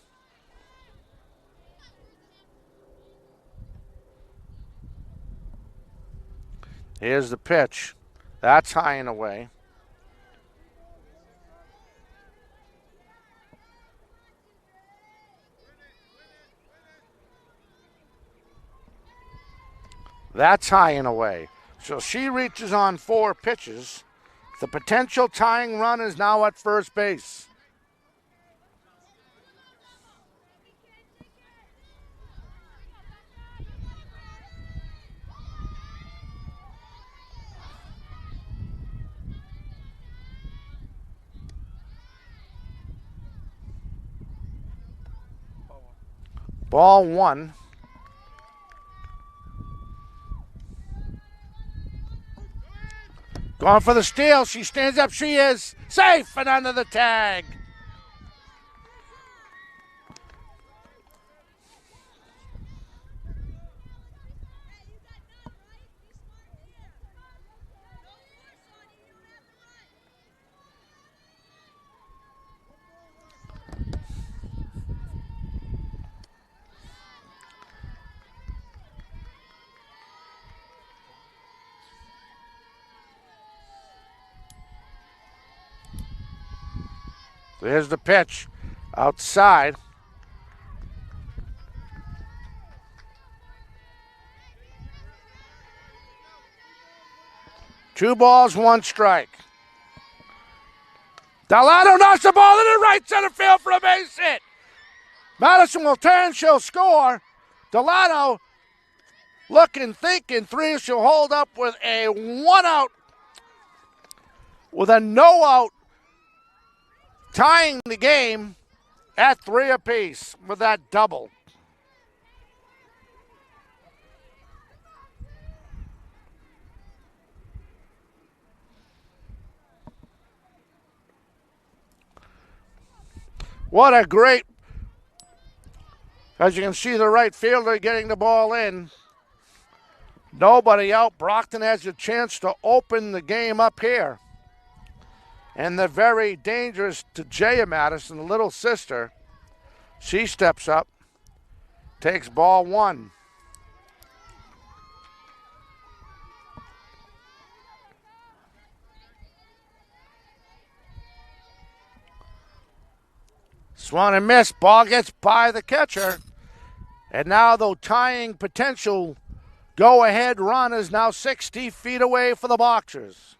Here's the pitch. That's high and away. That's high and away. So she reaches on 4 pitches. The potential tying run is now at first base. Ball 1. Going for the steal. She stands up. She is safe and under the tag. There's the pitch outside. Two balls, 1 strike. Delano knocks the ball into right center field for a base hit. Madison will turn, she'll score. Delano looking, thinking, 3. She'll hold up with a 1 out, with a no out, tying the game at 3 apiece with that double. What a great, as you can see, the right fielder getting the ball in. Nobody out. Brockton has a chance to open the game up here. And the very dangerous Tajay Madison, the little sister, she steps up, takes ball 1. Swung and missed. Ball gets by the catcher. And now the tying potential go-ahead run is now 60 feet away for the Boxers.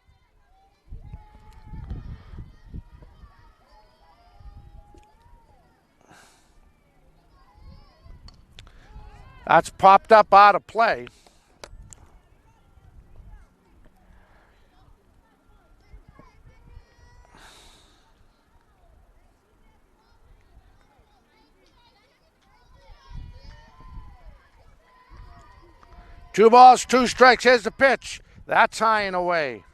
That's popped up out of play. Two balls, two strikes. Here's the pitch. That's high and away.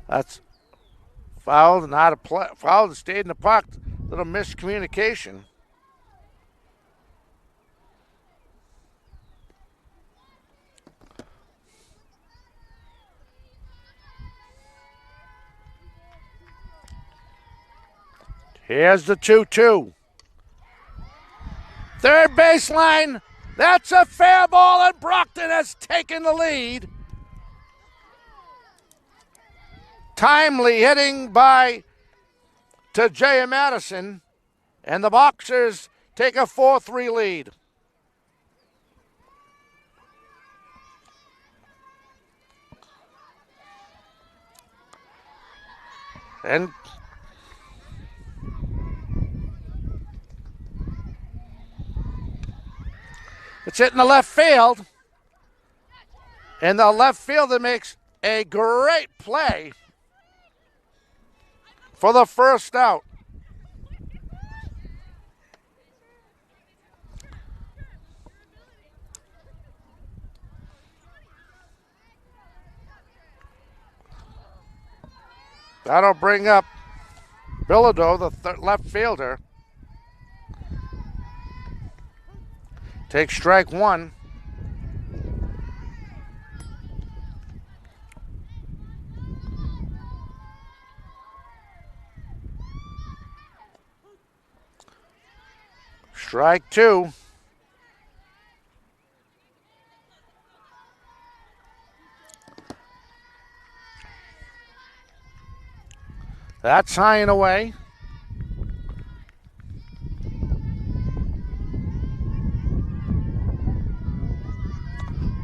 That's fouled and out of play. Fouled and stayed in the puck. Little miscommunication. Here's the 2-2. Third baseline. That's a fair ball, and Brockton has taken the lead. Timely hitting by Tajay Madison, and the Boxers take a 4-3 lead. And it's hit in the left field, and the left fielder makes a great play for the first out. That'll bring up Bilodeau, the left fielder. Takes strike one. Strike two. That's high and away.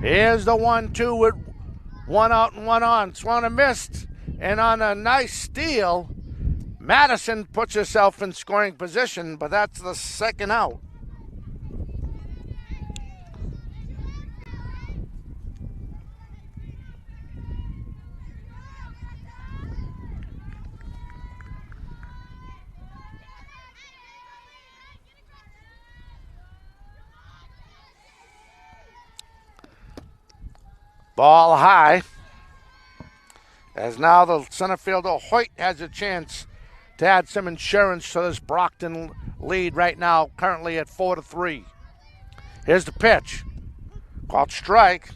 Here's the 1-2 with one out and one on. Swung and missed. And on a nice steal, Madison puts herself in scoring position, but that's the second out. Ball high, as now the center fielder Hoyt has a chance to add some insurance to this Brockton lead right now, currently at 4-3. Here's the pitch. Called strike.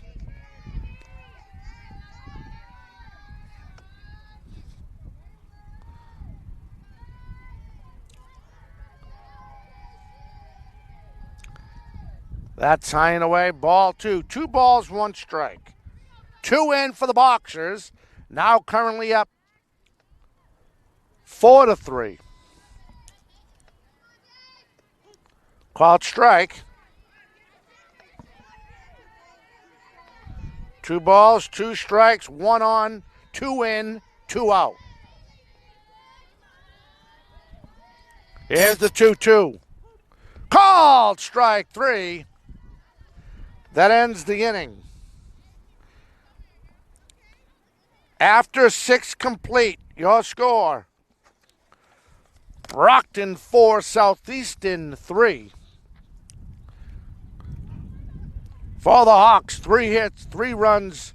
That's high and away. Ball two. 2 balls, 1 strike. 2 in for the Boxers. Now currently up 4-3. Called strike. 2 balls, 2 strikes, 1 on, 2 in, 2 out. Here's the 2-2. Called strike 3. That ends the inning. After 6 complete, your score: Brockton 4, Southeastern 3. For the Hawks, 3 hits, 3 runs,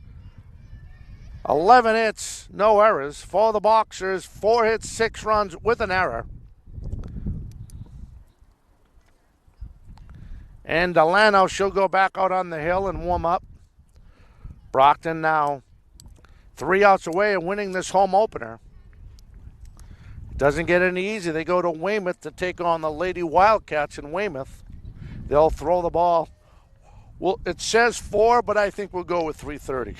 11 hits, no errors. For the Boxers, 4 hits, 6 runs with an error. And Delano, she'll go back out on the hill and warm up. Brockton now 3 outs away and winning this home opener. Doesn't get any easier. They go to Weymouth to take on the Lady Wildcats in Weymouth. They'll throw the ball Well, it says 4, but I think we'll go with 3:30.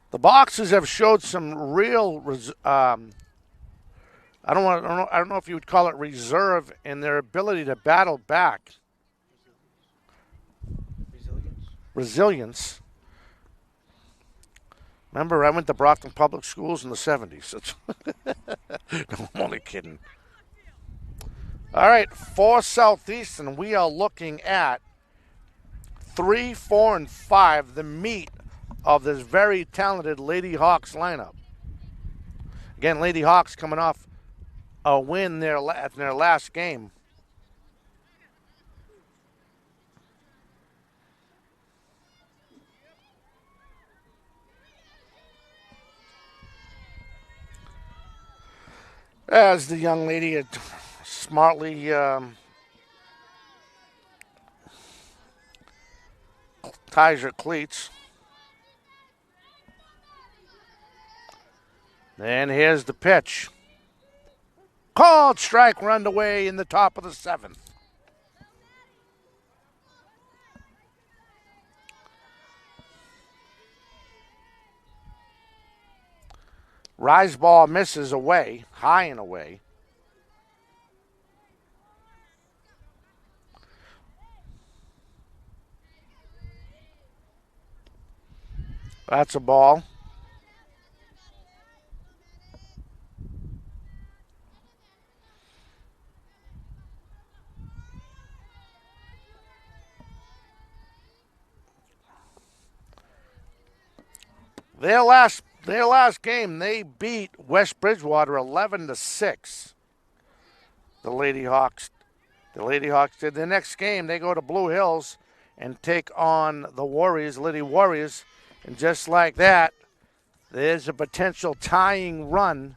The Boxers have showed some real, I don't know if you would call it reserve in their ability to battle back. Resilience. Remember, I went to Brockton Public Schools in the 70s. No, I'm only kidding. All right, for Southeastern, we are looking at 3, 4, and 5, the meat of this very talented Lady Hawks lineup. Again, Lady Hawks coming off a win at their last game. As the young lady had smartly ties her cleats. And here's the pitch. Called strike, run away in the top of the 7th. Rise ball misses away, high and away. That's a ball. Their last game, they beat West Bridgewater 11-6. The Lady Hawks did. The next game, they go to Blue Hills and take on the Warriors, Lady Warriors. And just like that, there's a potential tying run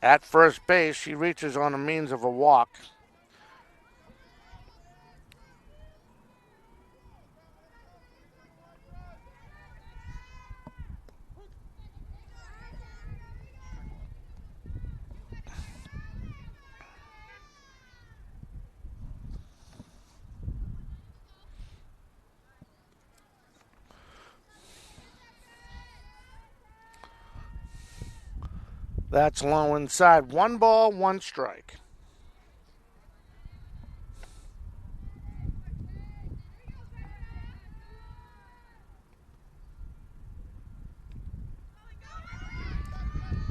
at first base. She reaches on the means of a walk. That's low inside. 1 ball, 1 strike.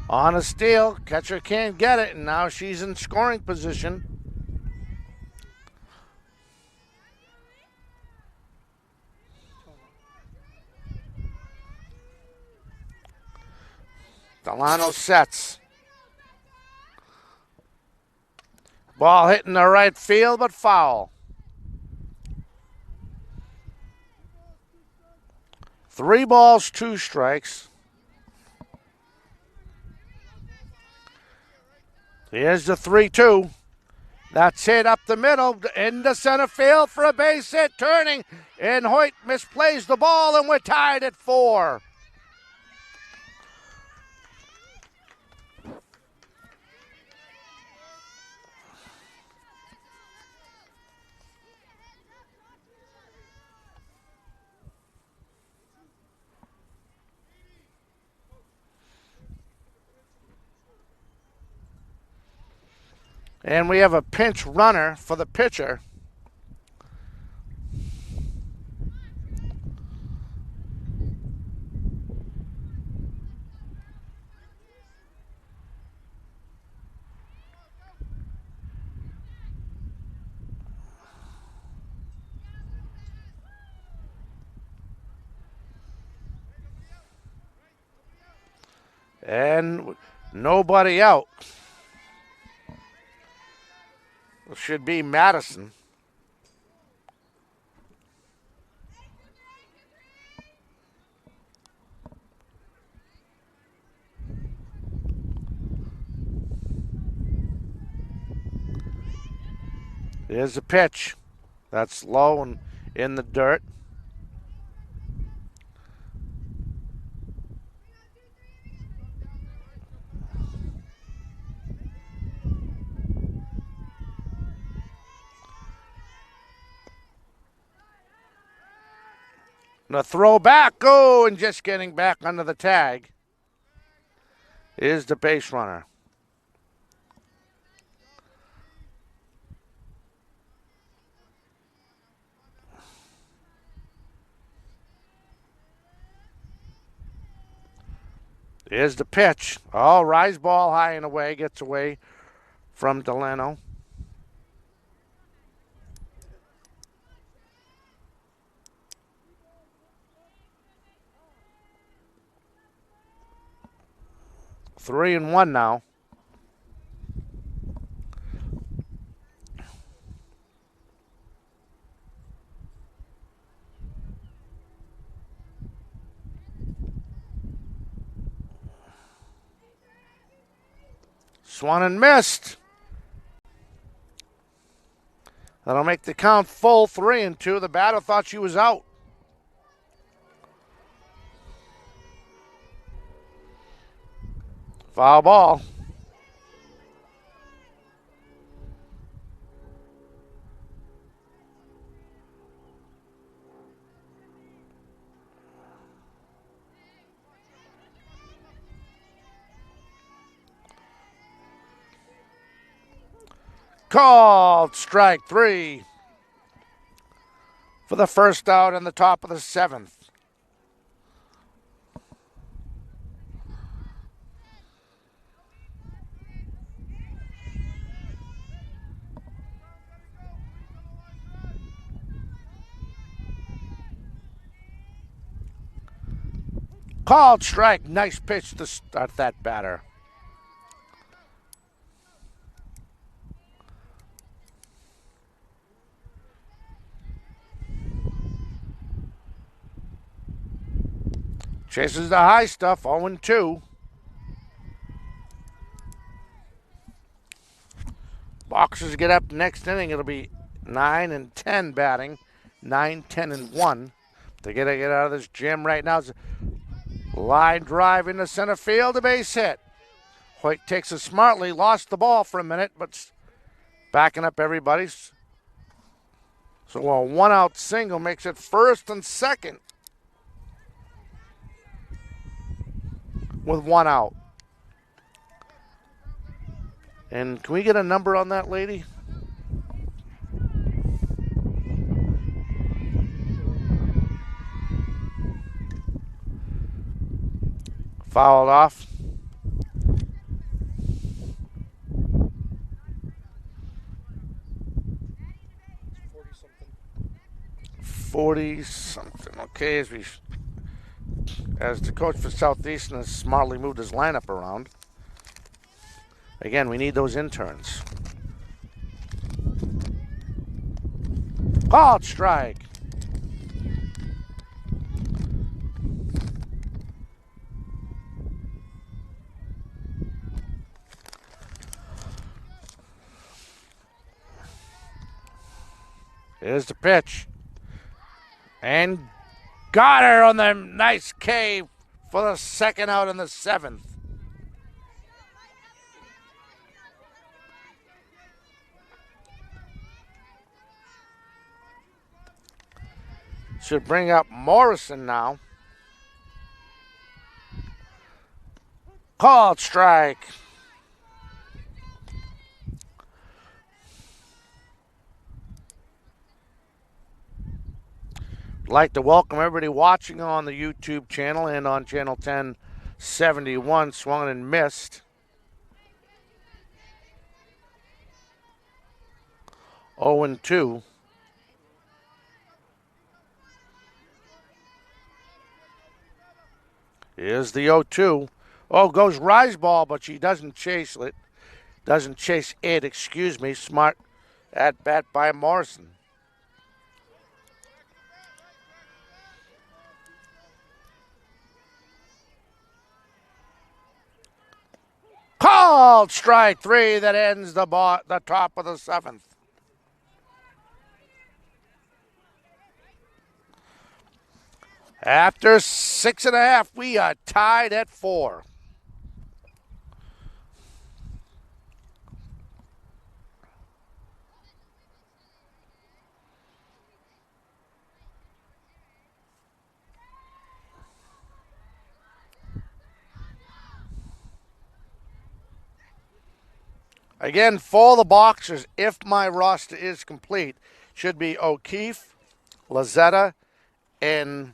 On a steal, catcher can't get it, and now she's in scoring position. Delano sets. Ball hitting the right field, but foul. 3 balls, 2 strikes. Here's the 3-2. That's hit up the middle into center field for a base hit. Turning, and Hoyt misplays the ball, and we're tied at 4. And we have a pinch runner for the pitcher. And nobody out. It should be Madison. Here's a pitch. That's low and in the dirt. The throw back. Oh, and just getting back under the tag is the base runner. Here's the pitch. Oh, rise ball high and away. Gets away from Delano. 3-1 now. Swung and missed. That'll make the count full 3-2. The batter thought she was out. Foul ball. Called strike 3 for the first out in the top of the 7th. Called strike. Nice pitch to start that batter. Chases the high stuff, 0-2. Boxers get up next inning. It'll be 9 and 10 batting. 9, 10, and 1. They gotta get out of this jam right now. Line drive into center field, a base hit. Hoyt takes it smartly, lost the ball for a minute, but backing up everybody. So a one-out single makes it first and second with one out. And can we get a number on that lady? Fouled off. 40-something. Okay, as the coach for Southeastern has smartly moved his lineup around. Again, we need those interns. Called strike. Here's the pitch. And got her on the nice K for the second out in the 7th. Should bring up Morrison now. Called strike. I'd like to welcome everybody watching on the YouTube channel and on channel 1071. Swung and missed. 0-2. Here's the 0-2. Oh, goes rise ball, but she doesn't chase it. Doesn't chase it, excuse me. Smart at bat by Morrison. Called strike 3 that ends the top of the 7th. After 6.5, we are tied at 4. Again, for the boxers, if my roster is complete, should be O'Keefe, Lazetta, and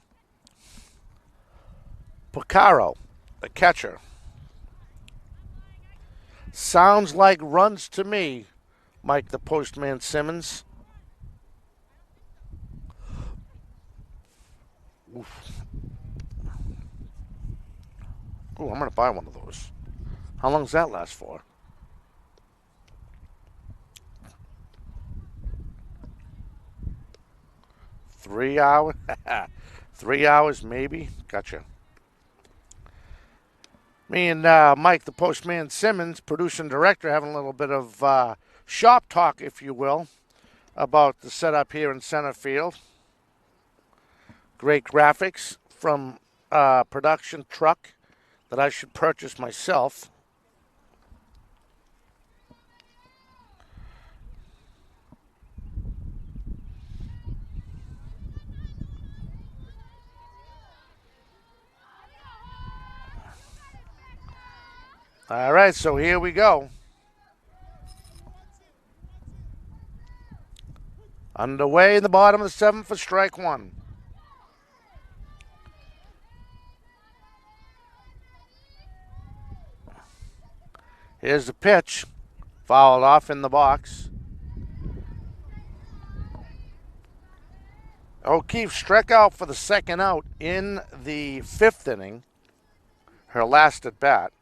Picaro, the catcher. Sounds like runs to me, Mike the Postman Simmons. Oof. Ooh, I'm going to buy one of those. How long does that last for? Three hours? 3 hours, maybe? Gotcha. Me and Mike, the Postman Simmons, producer and director, having a little bit of shop talk, if you will, about the setup here in center field. Great graphics from production truck that I should purchase myself. All right, so here we go. Underway in the bottom of the seventh for strike one. Here's the pitch. Fouled off in the box. O'Keefe struck out for the second out in the fifth inning, her last at bat.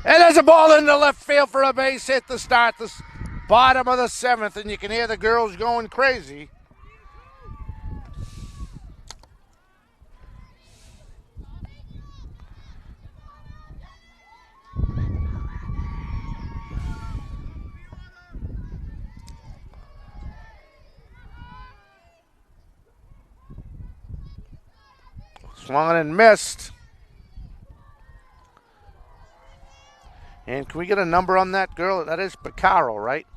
And there's a ball into left field for a base hit to start the bottom of the seventh, and you can hear the girls going crazy. Swung and missed. And can we get a number on that girl? That is Picaro, right?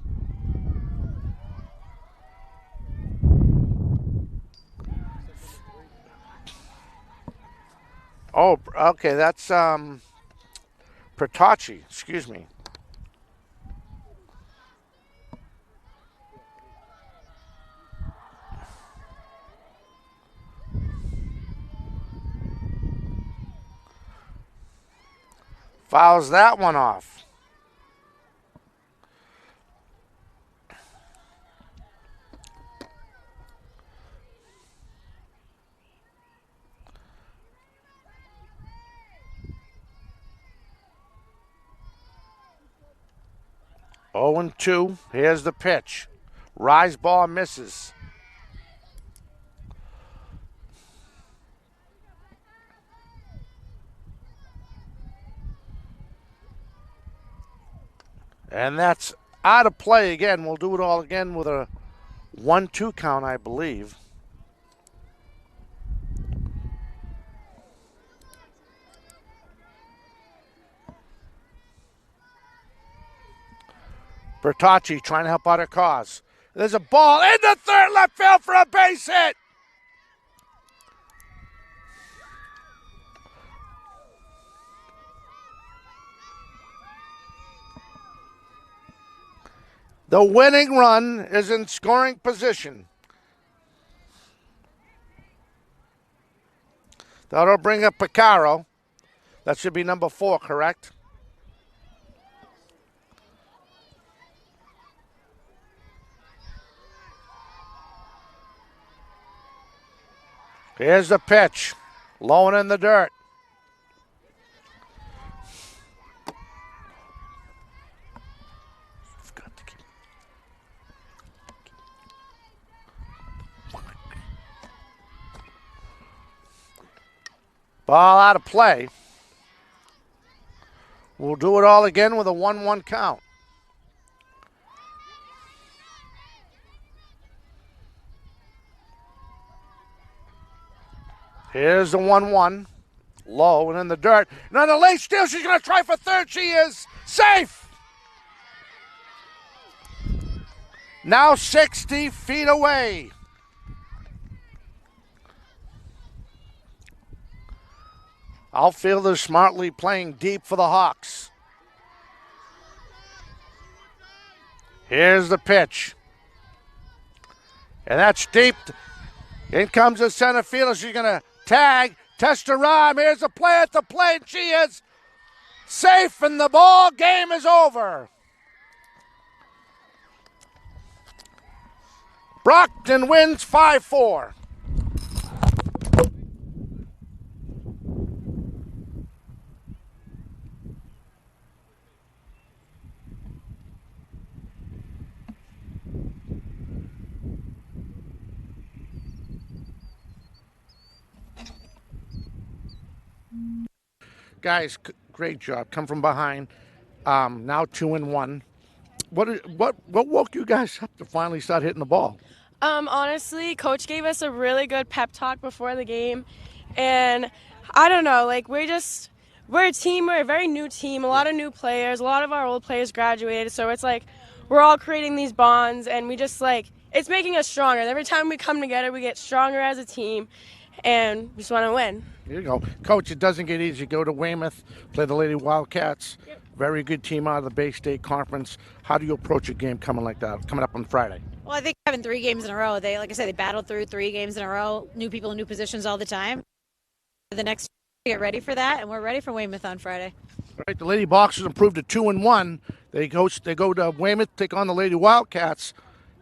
Oh, okay, that's Pertocci, excuse me. Fouls that one off. Oh and 2. Here's the pitch. Rise ball misses. And that's out of play again. We'll do it all again with a 1-2 count, I believe. Bertocci trying to help out her cause. There's a ball in the third left field for a base hit. The winning run is in scoring position. That'll bring up Picaro. That should be number 4, correct? Here's the pitch. Low and in the dirt. Ball out of play. We'll do it all again with a 1-1 count. Here's the 1-1. Low and in the dirt. And on the late steal, she's going to try for third. She is safe. Now 60 feet away. Outfielders smartly playing deep for the Hawks. Here's the pitch. And that's deep. In comes the center fielder. She's going to tag, test her arm. Here's the play at the plate. She is safe, and the ball game is over. Brockton wins 5-4. Guys, great job. Come from behind. Now 2-1. What woke you guys up to finally start hitting the ball? Honestly, Coach gave us a really good pep talk before the game, and I don't know, like we're a team, we're a very new team, a lot of new players, a lot of our old players graduated, so it's like we're all creating these bonds, and we just it's making us stronger. Every time we come together, we get stronger as a team, and we just want to win. There you go. Coach, it doesn't get easy. Go to Weymouth, play the Lady Wildcats. Yep. Very good team out of the Bay State Conference. How do you approach a game coming up on Friday? Well, I think having 3 games in a row, like I said, they battled through 3 games in a row, new people in new positions all the time. The next get ready for that, and we're ready for Weymouth on Friday. All right, the Lady Boxers improved to 2-1. They go to Weymouth, take on the Lady Wildcats.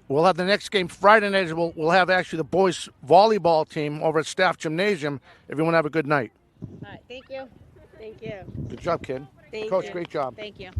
We'll have the next game Friday night. We'll have actually the boys volleyball team over at Staff Gymnasium. Everyone have a good night. All right, thank you. Thank you. Good job, kid. Thank Coach, you. great job. Thank you.